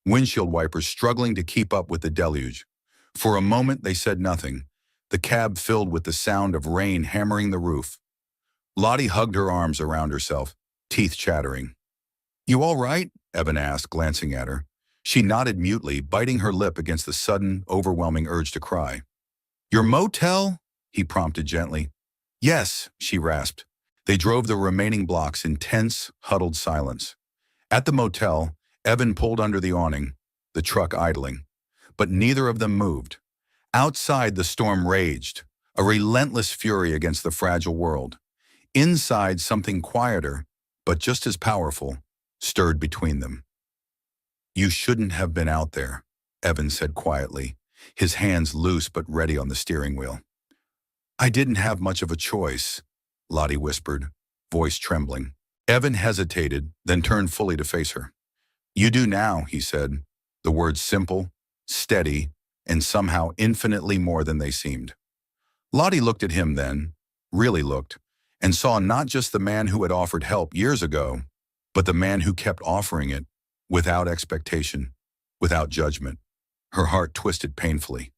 windshield wipers struggling to keep up with the deluge. For a moment they said nothing, the cab filled with the sound of rain hammering the roof. Lottie hugged her arms around herself, teeth chattering. "You all right?" Evan asked, glancing at her. She nodded mutely, biting her lip against the sudden, overwhelming urge to cry. "Your motel?" he prompted gently. "Yes," she rasped. They drove the remaining blocks in tense, huddled silence. At the motel, Evan pulled under the awning, the truck idling. But neither of them moved. Outside, the storm raged, a relentless fury against the fragile world. Inside, something quieter, but just as powerful, stirred between them. "You shouldn't have been out there," Evan said quietly, his hands loose but ready on the steering wheel. "I didn't have much of a choice," Lottie whispered, voice trembling. Evan hesitated, then turned fully to face her. "You do now," he said, the words simple, steady, and somehow infinitely more than they seemed. Lottie looked at him then, really looked, and saw not just the man who had offered help years ago, but the man who kept offering it, without expectation, without judgment. Her heart twisted painfully.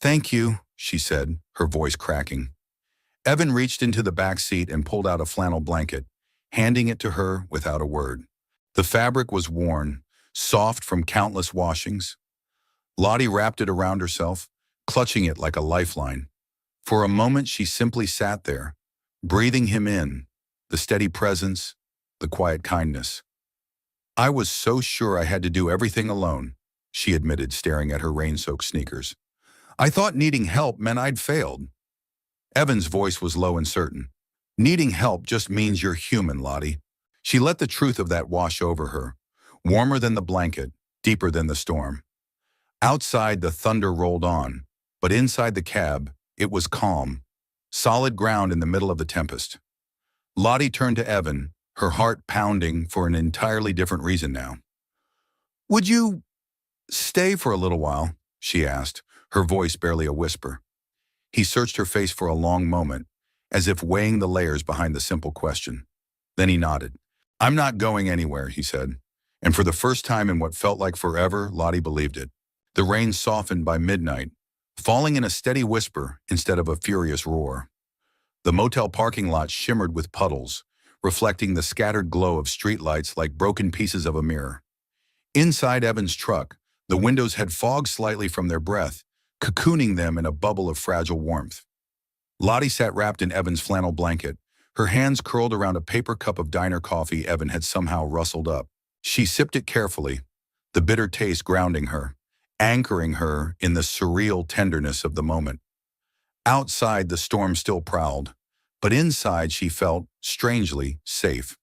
"Thank you," she said, her voice cracking. Evan reached into the back seat and pulled out a flannel blanket, handing it to her without a word. The fabric was worn, soft from countless washings. Lottie wrapped it around herself, clutching it like a lifeline. For a moment she simply sat there, breathing him in, the steady presence, the quiet kindness. "I was so sure I had to do everything alone," she admitted, staring at her rain-soaked sneakers. "I thought needing help meant I'd failed." Evan's voice was low and certain. "Needing help just means you're human, Lottie." She let the truth of that wash over her, warmer than the blanket, deeper than the storm. Outside, the thunder rolled on, but inside the cab, it was calm, solid ground in the middle of the tempest. Lottie turned to Evan, her heart pounding for an entirely different reason now. "Would you stay for a little while?" she asked, her voice barely a whisper. He searched her face for a long moment, as if weighing the layers behind the simple question. Then he nodded. "I'm not going anywhere," he said. And for the first time in what felt like forever, Lottie believed it. The rain softened by midnight, falling in a steady whisper instead of a furious roar. The motel parking lot shimmered with puddles, reflecting the scattered glow of streetlights like broken pieces of a mirror. Inside Evan's truck, the windows had fogged slightly from their breath, cocooning them in a bubble of fragile warmth. Lottie sat wrapped in Evan's flannel blanket, her hands curled around a paper cup of diner coffee Evan had somehow rustled up. She sipped it carefully, the bitter taste grounding her, anchoring her in the surreal tenderness of the moment. Outside, the storm still prowled, but inside she felt, strangely, safe.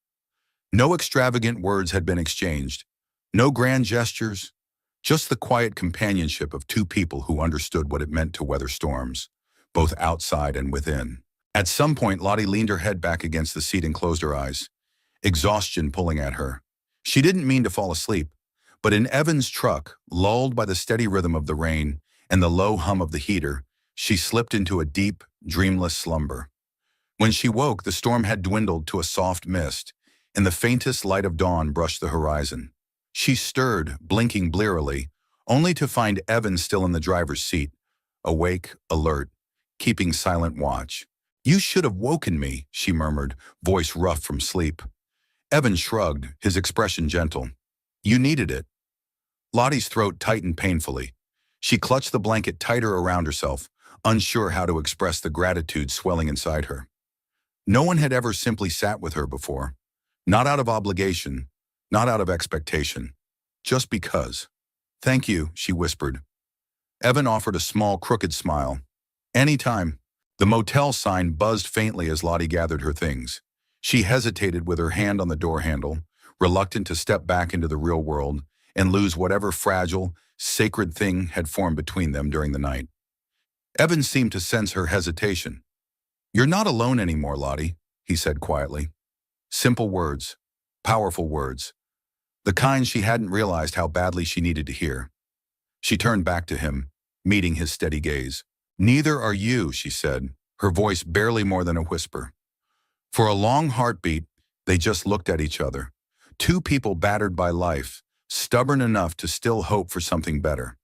No extravagant words had been exchanged, no grand gestures, just the quiet companionship of two people who understood what it meant to weather storms, both outside and within. At some point, Lottie leaned her head back against the seat and closed her eyes, exhaustion pulling at her. She didn't mean to fall asleep, but in Evan's truck, lulled by the steady rhythm of the rain and the low hum of the heater, she slipped into a deep, dreamless slumber. When she woke, the storm had dwindled to a soft mist, and the faintest light of dawn brushed the horizon. She stirred, blinking blearily, only to find Evan still in the driver's seat, awake, alert, keeping silent watch. "You should have woken me," she murmured, voice rough from sleep. Evan shrugged, his expression gentle. "You needed it." Lottie's throat tightened painfully. She clutched the blanket tighter around herself, unsure how to express the gratitude swelling inside her. No one had ever simply sat with her before. Not out of obligation, not out of expectation. Just because. "Thank you," she whispered. Evan offered a small, crooked smile. "Anytime." The motel sign buzzed faintly as Lottie gathered her things. She hesitated with her hand on the door handle, reluctant to step back into the real world and lose whatever fragile, sacred thing had formed between them during the night. Evan seemed to sense her hesitation. "You're not alone anymore, Lottie," he said quietly. Simple words, powerful words, the kind she hadn't realized how badly she needed to hear. She turned back to him, meeting his steady gaze. "Neither are you," she said, her voice barely more than a whisper. For a long heartbeat, they just looked at each other. Two people battered by life, stubborn enough to still hope for something better.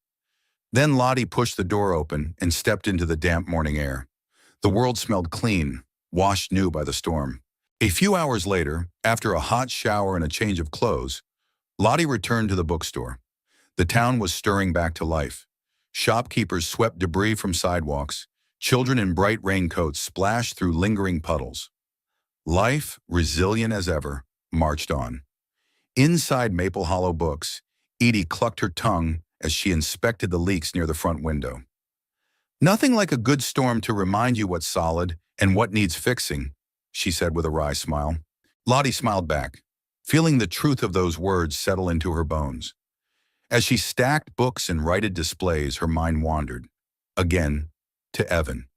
Then Lottie pushed the door open and stepped into the damp morning air. The world smelled clean, washed new by the storm. A few hours later, after a hot shower and a change of clothes, Lottie returned to the bookstore. The town was stirring back to life. Shopkeepers swept debris from sidewalks. Children in bright raincoats splashed through lingering puddles. Life, resilient as ever, marched on. Inside Maple Hollow Books, Edie clucked her tongue as she inspected the leaks near the front window. "Nothing like a good storm to remind you what's solid and what needs fixing," she said with a wry smile. Lottie smiled back, feeling the truth of those words settle into her bones. As she stacked books and righted displays, her mind wandered, again, to Evan.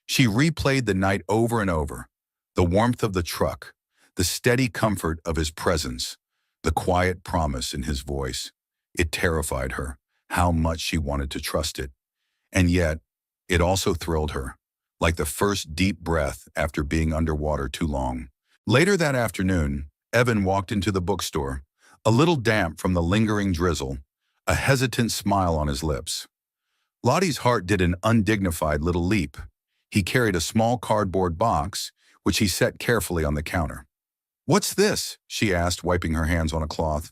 She replayed the night over and over, the warmth of the truck, the steady comfort of his presence, the quiet promise in his voice. It terrified her, how much she wanted to trust it. And yet, it also thrilled her, like the first deep breath after being underwater too long. Later that afternoon, Evan walked into the bookstore, a little damp from the lingering drizzle, a hesitant smile on his lips. Lottie's heart did an undignified little leap. He carried a small cardboard box, which he set carefully on the counter. "What's this?" she asked, wiping her hands on a cloth.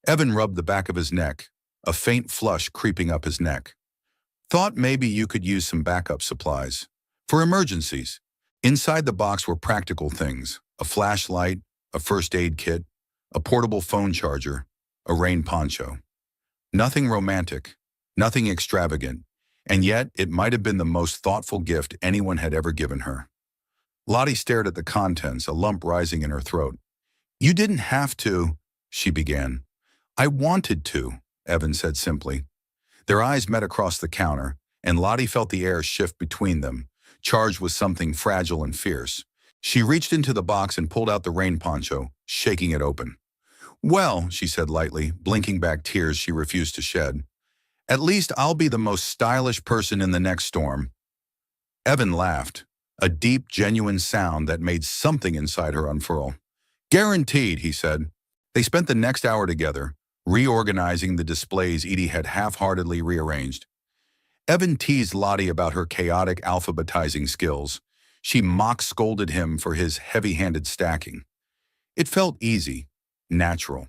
Evan rubbed the back of his neck, a faint flush creeping up his neck. "Thought maybe you could use some backup supplies. For emergencies." Inside the box were practical things: a flashlight, a first aid kit, a portable phone charger, a rain poncho. Nothing romantic, nothing extravagant, and yet it might have been the most thoughtful gift anyone had ever given her. Lottie stared at the contents, a lump rising in her throat. "You didn't have to," she began. "I wanted to," Evan said simply. Their eyes met across the counter, and Lottie felt the air shift between them, charged with something fragile and fierce. She reached into the box and pulled out the rain poncho, shaking it open. "Well," she said lightly, blinking back tears she refused to shed, "at least I'll be the most stylish person in the next storm." Evan laughed, a deep, genuine sound that made something inside her unfurl. "Guaranteed," he said. They spent the next hour together, reorganizing the displays Edie had half-heartedly rearranged. Evan teased Lottie about her chaotic alphabetizing skills. She mock-scolded him for his heavy-handed stacking. It felt easy, natural,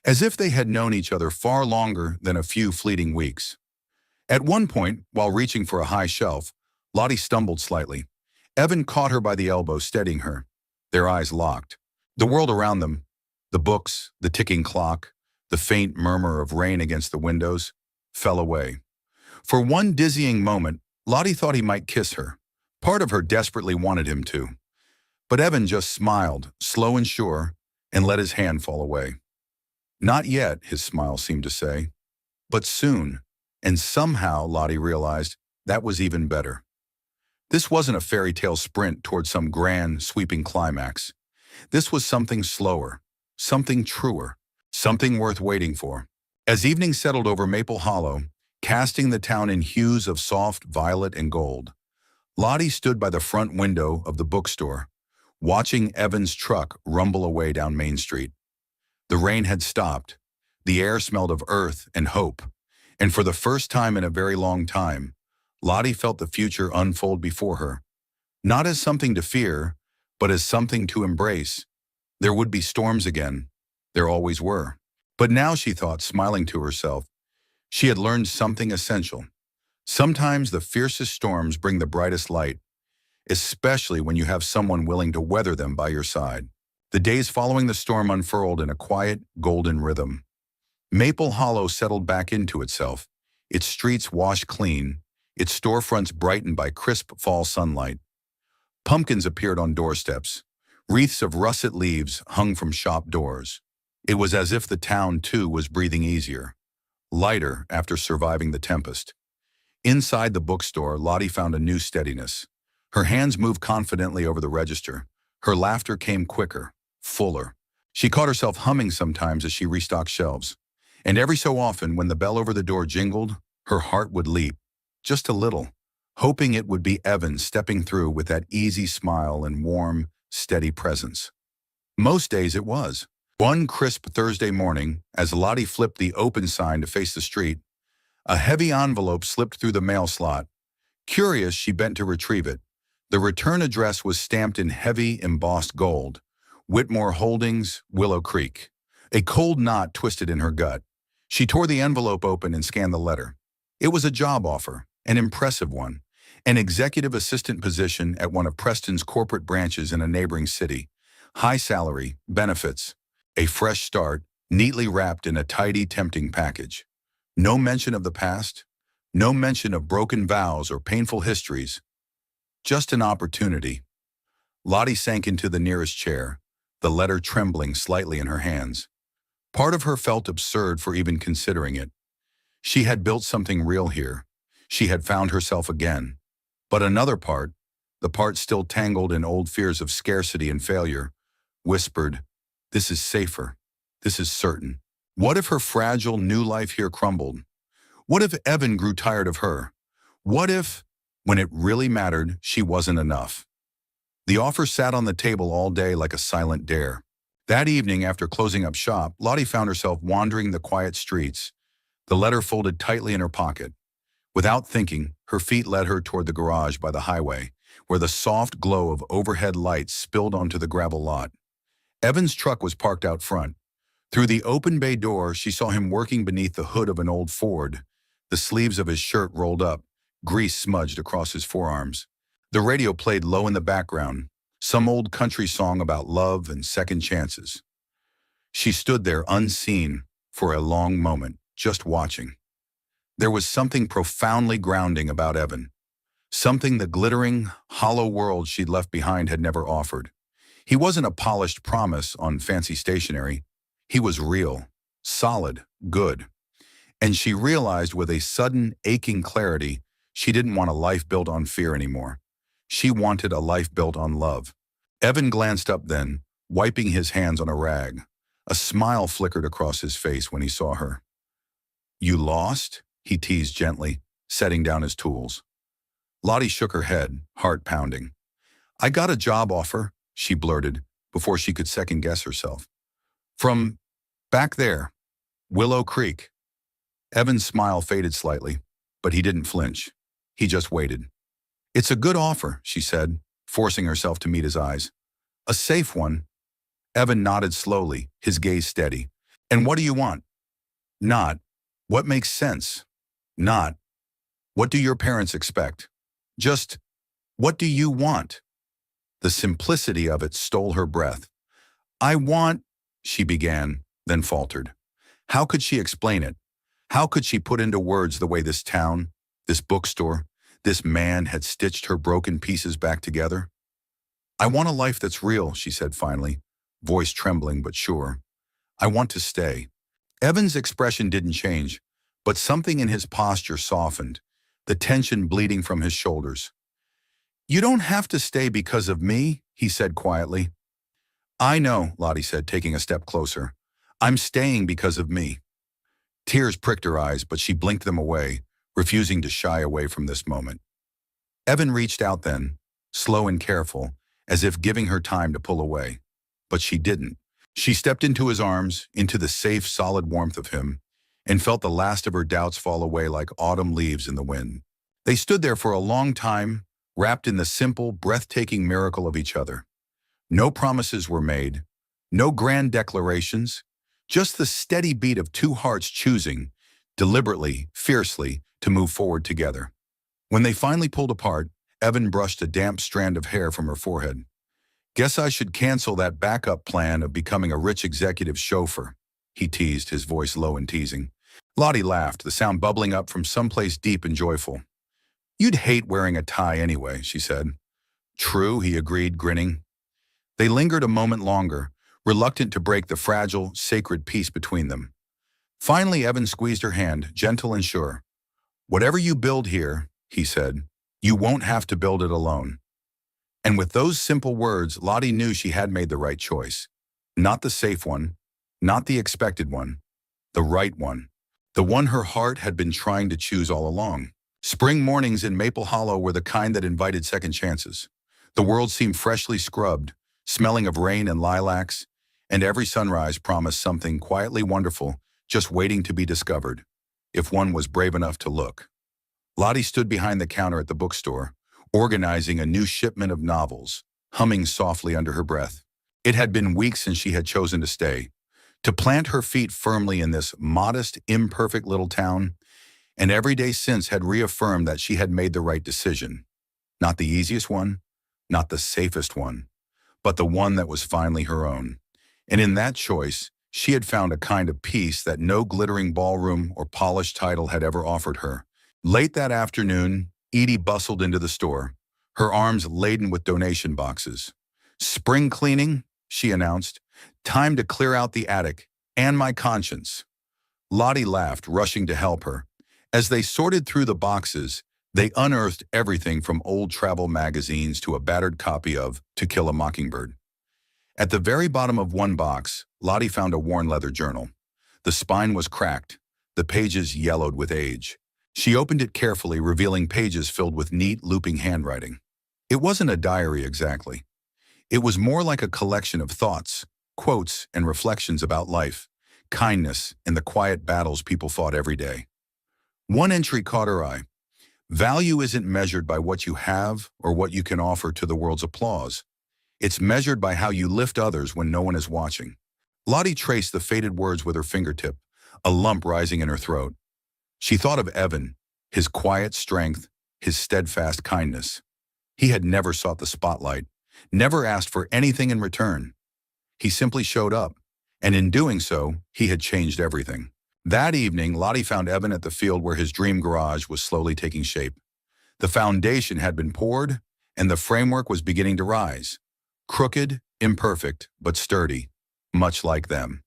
as if they had known each other far longer than a few fleeting weeks. At one point, while reaching for a high shelf, Lottie stumbled slightly. Evan caught her by the elbow, steadying her. Their eyes locked. The world around them, the books, the ticking clock, the faint murmur of rain against the windows, fell away. For one dizzying moment, Lottie thought he might kiss her. Part of her desperately wanted him to. But Evan just smiled, slow and sure, and let his hand fall away. "Not yet," his smile seemed to say. But soon, and somehow Lottie realized that was even better. This wasn't a fairy tale sprint toward some grand, sweeping climax. This was something slower, something truer, something worth waiting for. As evening settled over Maple Hollow, casting the town in hues of soft violet and gold, Lottie stood by the front window of the bookstore, watching Evan's truck rumble away down Main Street. The rain had stopped. The air smelled of earth and hope. And for the first time in a very long time, Lottie felt the future unfold before her, not as something to fear, but as something to embrace. There would be storms again. There always were. But now, she thought, smiling to herself, she had learned something essential. Sometimes the fiercest storms bring the brightest light, especially when you have someone willing to weather them by your side. The days following the storm unfurled in a quiet, golden rhythm. Maple Hollow settled back into itself, its streets washed clean, its storefronts brightened by crisp fall sunlight. Pumpkins appeared on doorsteps. Wreaths of russet leaves hung from shop doors. It was as if the town, too, was breathing easier, lighter after surviving the tempest. Inside the bookstore, Lottie found a new steadiness. Her hands moved confidently over the register. Her laughter came quicker, fuller. She caught herself humming sometimes as she restocked shelves. And every so often, when the bell over the door jingled, her heart would leap, just a little, hoping it would be Evan stepping through with that easy smile and warm, steady presence. Most days it was. One crisp Thursday morning, as Lottie flipped the open sign to face the street, a heavy envelope slipped through the mail slot. Curious, she bent to retrieve it. The return address was stamped in heavy, embossed gold. Whitmore Holdings, Willow Creek. A cold knot twisted in her gut. She tore the envelope open and scanned the letter. It was a job offer, an impressive one, an executive assistant position at one of Preston's corporate branches in a neighboring city. High salary, benefits, a fresh start, neatly wrapped in a tidy, tempting package. No mention of the past, no mention of broken vows or painful histories. Just an opportunity. Lottie sank into the nearest chair, the letter trembling slightly in her hands. Part of her felt absurd for even considering it. She had built something real here. She had found herself again. But another part, the part still tangled in old fears of scarcity and failure, whispered, "This is safer. This is certain." What if her fragile new life here crumbled? What if Evan grew tired of her? What if, when it really mattered, she wasn't enough? The offer sat on the table all day like a silent dare. That evening, after closing up shop, Lottie found herself wandering the quiet streets, the letter folded tightly in her pocket. Without thinking, her feet led her toward the garage by the highway, where the soft glow of overhead lights spilled onto the gravel lot. Evan's truck was parked out front. Through the open bay door, she saw him working beneath the hood of an old Ford, the sleeves of his shirt rolled up, grease smudged across his forearms. The radio played low in the background, some old country song about love and second chances. She stood there unseen for a long moment, just watching. There was something profoundly grounding about Evan, something the glittering, hollow world she'd left behind had never offered. He wasn't a polished promise on fancy stationery. He was real, solid, good. And she realized with a sudden, aching clarity, she didn't want a life built on fear anymore. She wanted a life built on love. Evan glanced up then, wiping his hands on a rag. A smile flickered across his face when he saw her. "You lost?" he teased gently, setting down his tools. Lottie shook her head, heart pounding. "I got a job offer," she blurted, before she could second-guess herself. "From back there, Willow Creek." Evan's smile faded slightly, but he didn't flinch. He just waited. "It's a good offer," she said, forcing herself to meet his eyes. "A safe one." Evan nodded slowly, his gaze steady. "And what do you want?" "Not what makes sense. Not what do your parents expect. Just what do you want?" The simplicity of it stole her breath. "I want," she began, then faltered. How could she explain it? How could she put into words the way this town, this bookstore, this man had stitched her broken pieces back together? "I want a life that's real," she said finally, voice trembling but sure. "I want to stay." Evan's expression didn't change, but something in his posture softened, the tension bleeding from his shoulders. "You don't have to stay because of me," he said quietly. "I know," Lottie said, taking a step closer. "I'm staying because of me." Tears pricked her eyes, but she blinked them away, refusing to shy away from this moment. Evan reached out then, slow and careful, as if giving her time to pull away. But she didn't. She stepped into his arms, into the safe, solid warmth of him, and felt the last of her doubts fall away like autumn leaves in the wind. They stood there for a long time, wrapped in the simple, breathtaking miracle of each other. No promises were made, no grand declarations, just the steady beat of two hearts choosing, deliberately, fiercely, to move forward together. When they finally pulled apart, Evan brushed a damp strand of hair from her forehead. "Guess I should cancel that backup plan of becoming a rich executive chauffeur," he teased, his voice low and teasing. Lottie laughed, the sound bubbling up from someplace deep and joyful. "You'd hate wearing a tie anyway," she said. "True," he agreed, grinning. They lingered a moment longer, reluctant to break the fragile, sacred peace between them. Finally, Evan squeezed her hand, gentle and sure. "Whatever you build here," he said, "you won't have to build it alone." And with those simple words, Lottie knew she had made the right choice. Not the safe one, not the expected one, the right one. The one her heart had been trying to choose all along. Spring mornings in Maple Hollow were the kind that invited second chances. The world seemed freshly scrubbed, smelling of rain and lilacs, and every sunrise promised something quietly wonderful, just waiting to be discovered, if one was brave enough to look. Lottie stood behind the counter at the bookstore, organizing a new shipment of novels, humming softly under her breath. It had been weeks since she had chosen to stay, to plant her feet firmly in this modest, imperfect little town, and every day since had reaffirmed that she had made the right decision. Not the easiest one, not the safest one, but the one that was finally her own. And in that choice, she had found a kind of peace that no glittering ballroom or polished title had ever offered her. Late that afternoon, Edie bustled into the store, her arms laden with donation boxes. "Spring cleaning?" she announced. Time to clear out the attic and my conscience. Lottie laughed, rushing to help her. As they sorted through the boxes, they unearthed everything from old travel magazines to a battered copy of To Kill a Mockingbird. At the very bottom of one box, Lottie found a worn leather journal. The spine was cracked, the pages yellowed with age. She opened it carefully, revealing pages filled with neat, looping handwriting. It wasn't a diary exactly. It was more like a collection of thoughts, quotes, and reflections about life, kindness, and the quiet battles people fought every day. One entry caught her eye. Value isn't measured by what you have or what you can offer to the world's applause. It's measured by how you lift others when no one is watching. Lottie traced the faded words with her fingertip, a lump rising in her throat. She thought of Evan, his quiet strength, his steadfast kindness. He had never sought the spotlight, never asked for anything in return. He simply showed up, and in doing so, he had changed everything. That evening, Lottie found Evan at the field where his dream garage was slowly taking shape. The foundation had been poured, and the framework was beginning to rise. Crooked, imperfect, but sturdy, much like them.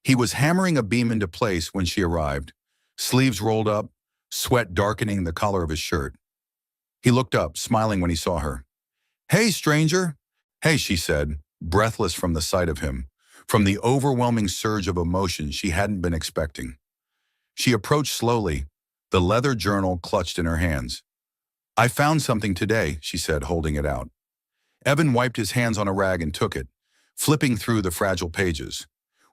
He was hammering a beam into place when she arrived, sleeves rolled up, sweat darkening the collar of his shirt. He looked up, smiling when he saw her. "Hey, stranger." "Hey," she said, breathless from the sight of him, from the overwhelming surge of emotion she hadn't been expecting. She approached slowly, the leather journal clutched in her hands. "I found something today," she said, holding it out. Evan wiped his hands on a rag and took it, flipping through the fragile pages.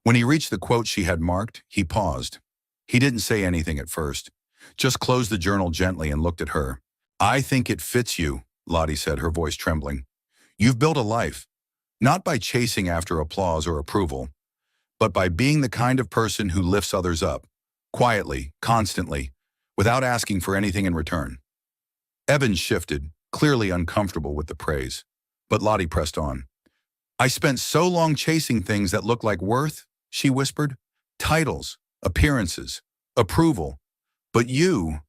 When he reached the quote she had marked, he paused. He didn't say anything at first, just closed the journal gently and looked at her. "I think it fits you," Lottie said, her voice trembling. "You've built a life, not by chasing after applause or approval, but by being the kind of person who lifts others up, quietly, constantly, without asking for anything in return." Evan shifted, clearly uncomfortable with the praise. But Lottie pressed on. "I spent so long chasing things that look like worth," she whispered. "Titles, appearances, approval. But you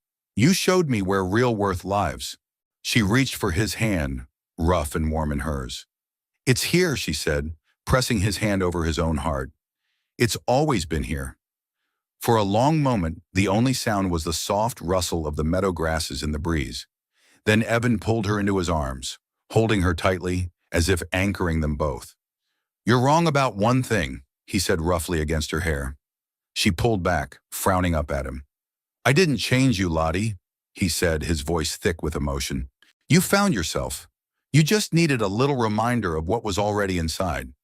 showed me where real worth lies." She reached for his hand, rough and warm in hers. "It's here," she said, pressing his hand over his own heart. "It's always been here." For a long moment, the only sound was the soft rustle of the meadow grasses in the breeze. Then Evan pulled her into his arms, holding her tightly, as if anchoring them both. "You're wrong about one thing," he said roughly against her hair. She pulled back, frowning up at him. "I didn't change you, Lottie," he said, his voice thick with emotion. "You found yourself. You just needed a little reminder of what was already inside."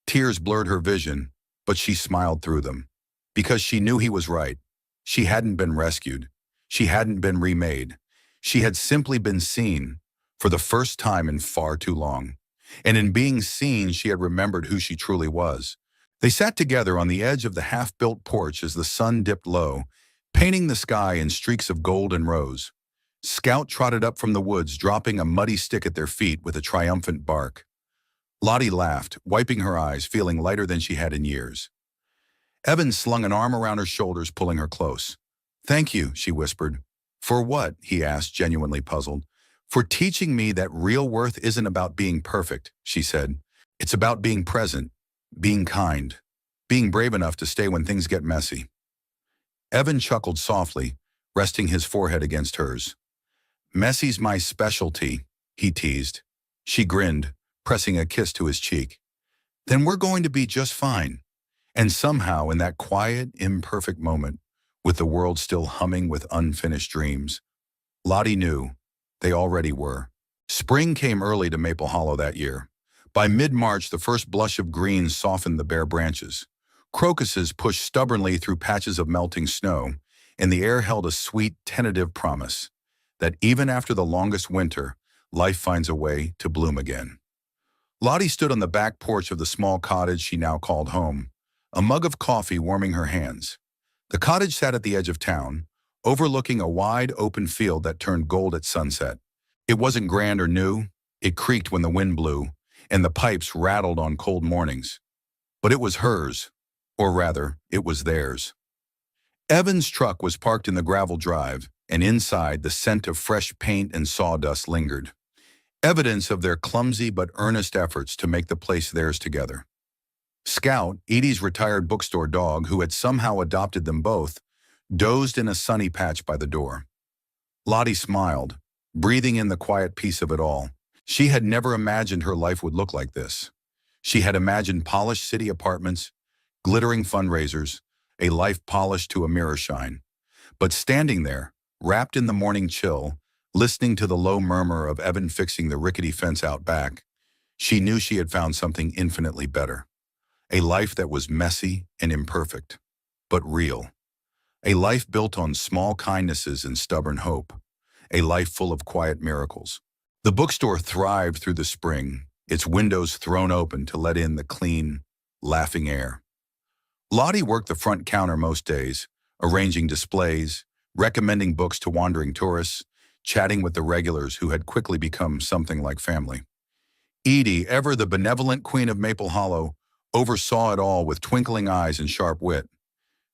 Tears blurred her vision, but she smiled through them. Because she knew he was right. She hadn't been rescued. She hadn't been remade. She had simply been seen, for the first time in far too long. And in being seen, she had remembered who she truly was. They sat together on the edge of the half-built porch as the sun dipped low, painting the sky in streaks of gold and rose. Scout trotted up from the woods, dropping a muddy stick at their feet with a triumphant bark. Lottie laughed, wiping her eyes, feeling lighter than she had in years. Evan slung an arm around her shoulders, pulling her close. "Thank you," she whispered. "For what?" he asked, genuinely puzzled. "For teaching me that real worth isn't about being perfect," she said. "It's about being present, being kind, being brave enough to stay when things get messy." Evan chuckled softly, resting his forehead against hers. "Messy's my specialty," he teased. She grinned, pressing a kiss to his cheek. "Then we're going to be just fine." And somehow, in that quiet, imperfect moment, with the world still humming with unfinished dreams, Lottie knew they already were. Spring came early to Maple Hollow that year. By mid-March, the first blush of green softened the bare branches. Crocuses pushed stubbornly through patches of melting snow, and the air held a sweet, tentative promise that even after the longest winter, life finds a way to bloom again. Lottie stood on the back porch of the small cottage she now called home, a mug of coffee warming her hands. The cottage sat at the edge of town, overlooking a wide, open field that turned gold at sunset. It wasn't grand or new. It creaked when the wind blew, and the pipes rattled on cold mornings. But it was hers, or rather, it was theirs. Evan's truck was parked in the gravel drive, and inside, the scent of fresh paint and sawdust lingered. evidence of their clumsy but earnest efforts to make the place theirs together. Scout, Edie's retired bookstore dog who had somehow adopted them both, dozed in a sunny patch by the door. Lottie smiled, breathing in the quiet peace of it all. She had never imagined her life would look like this. She had imagined polished city apartments, glittering fundraisers, a life polished to a mirror shine. But standing there, wrapped in the morning chill, listening to the low murmur of Evan fixing the rickety fence out back, she knew she had found something infinitely better. A life that was messy and imperfect, but real. A life built on small kindnesses and stubborn hope. A life full of quiet miracles. The bookstore thrived through the spring, its windows thrown open to let in the clean, laughing air. Lottie worked the front counter most days, arranging displays, recommending books to wandering tourists, chatting with the regulars who had quickly become something like family. Edie, ever the benevolent queen of Maple Hollow, oversaw it all with twinkling eyes and sharp wit.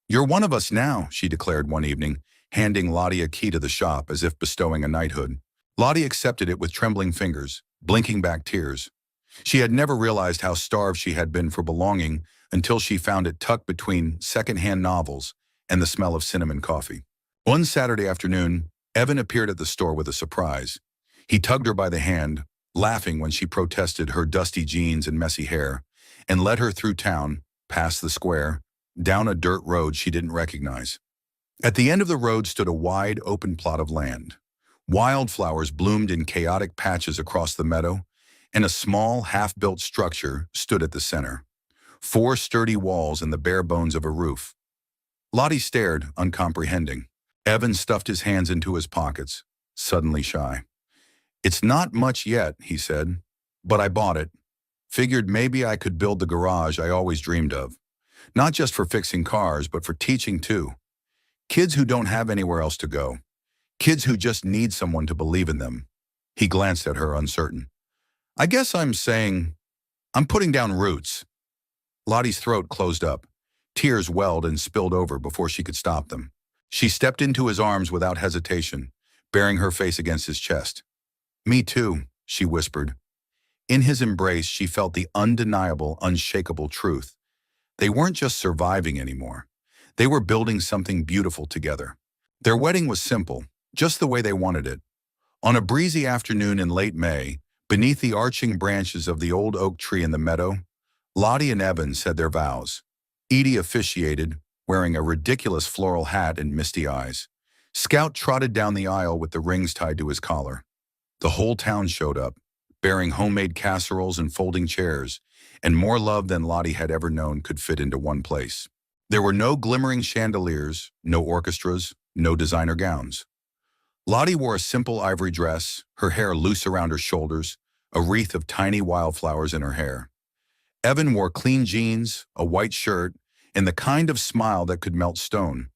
"You're one of us now," she declared one evening, handing Lottie a key to the shop as if bestowing a knighthood. Lottie accepted it with trembling fingers, blinking back tears. She had never realized how starved she had been for belonging until she found it tucked between second-hand novels and the smell of cinnamon coffee. One Saturday afternoon, Evan appeared at the store with a surprise. He tugged her by the hand, laughing when she protested her dusty jeans and messy hair, and led her through town, past the square, down a dirt road she didn't recognize. At the end of the road stood a wide, open plot of land. Wildflowers bloomed in chaotic patches across the meadow, and a small, half-built structure stood at the center. 4 sturdy walls and the bare bones of a roof. Lottie stared, uncomprehending. Evan stuffed his hands into his pockets, suddenly shy. "It's not much yet," he said, "but I bought it. Figured maybe I could build the garage I always dreamed of. Not just for fixing cars, but for teaching too. Kids who don't have anywhere else to go. Kids who just need someone to believe in them." He glanced at her, uncertain. "I guess I'm saying, I'm putting down roots." Lottie's throat closed up. Tears welled and spilled over before she could stop them. She stepped into his arms without hesitation, bearing her face against his chest. "Me too," she whispered. In his embrace, she felt the undeniable, unshakable truth. They weren't just surviving anymore. They were building something beautiful together. Their wedding was simple, just the way they wanted it. On a breezy afternoon in late May, beneath the arching branches of the old oak tree in the meadow, Lottie and Evan said their vows. Edie officiated, wearing a ridiculous floral hat and misty eyes. Scout trotted down the aisle with the rings tied to his collar. The whole town showed up, bearing homemade casseroles and folding chairs, and more love than Lottie had ever known could fit into one place. There were no glimmering chandeliers, no orchestras, no designer gowns. Lottie wore a simple ivory dress, her hair loose around her shoulders, a wreath of tiny wildflowers in her hair. Evan wore clean jeans, a white shirt, and the kind of smile that could melt stone.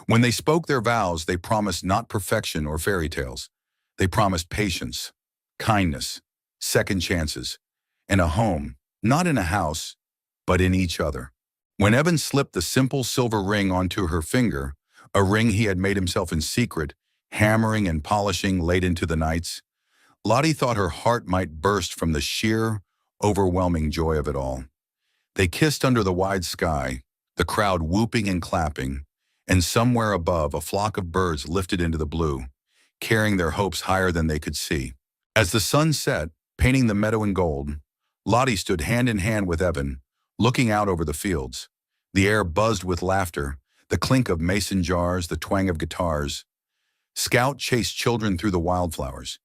When they spoke their vows, they promised not perfection or fairy tales. They promised patience, kindness, second chances, and a home, not in a house, but in each other. When Evan slipped the simple silver ring onto her finger, a ring he had made himself in secret, hammering and polishing late into the nights, Lottie thought her heart might burst from the sheer, overwhelming joy of it all. They kissed under the wide sky, the crowd whooping and clapping, and somewhere above a flock of birds lifted into the blue, carrying their hopes higher than they could see. As the sun set, painting the meadow in gold, Lottie stood hand in hand with Evan, looking out over the fields. The air buzzed with laughter, the clink of mason jars, the twang of guitars. Scout chased children through the wildflowers.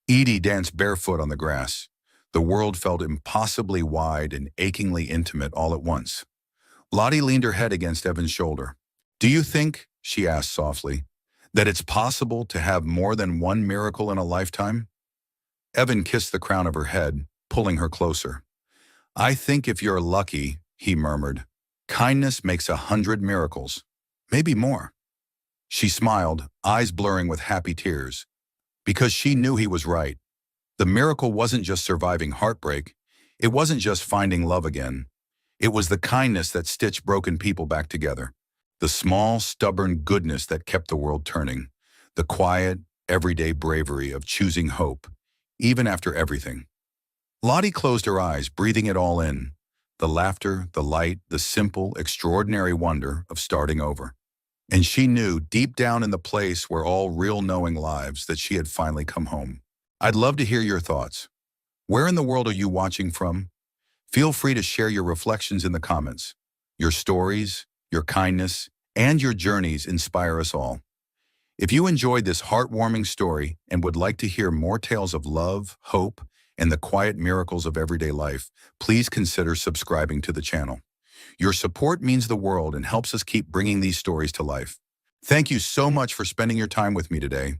Edie danced barefoot on the grass. The world felt impossibly wide and achingly intimate all at once. Lottie leaned her head against Evan's shoulder. "Do you think," she asked softly, "that it's possible to have more than one miracle in a lifetime?" Evan kissed the crown of her head, pulling her closer. "I think if you're lucky," he murmured, "kindness makes 100 miracles, maybe more." She smiled, eyes blurring with happy tears, because she knew he was right. The miracle wasn't just surviving heartbreak. It wasn't just finding love again. It was the kindness that stitched broken people back together. The small, stubborn goodness that kept the world turning. The quiet, everyday bravery of choosing hope, even after everything. Lottie closed her eyes, breathing it all in. The laughter, the light, the simple, extraordinary wonder of starting over. And she knew deep down in the place where all real knowing lives that she had finally come home. I'd love to hear your thoughts. Where in the world are you watching from? Feel free to share your reflections in the comments. Your stories, your kindness, and your journeys inspire us all. If you enjoyed this heartwarming story and would like to hear more tales of love, hope, and the quiet miracles of everyday life, please consider subscribing to the channel. Your support means the world and helps us keep bringing these stories to life. Thank you so much for spending your time with me today.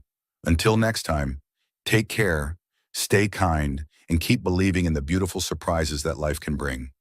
Until next time, take care, stay kind, and keep believing in the beautiful surprises that life can bring.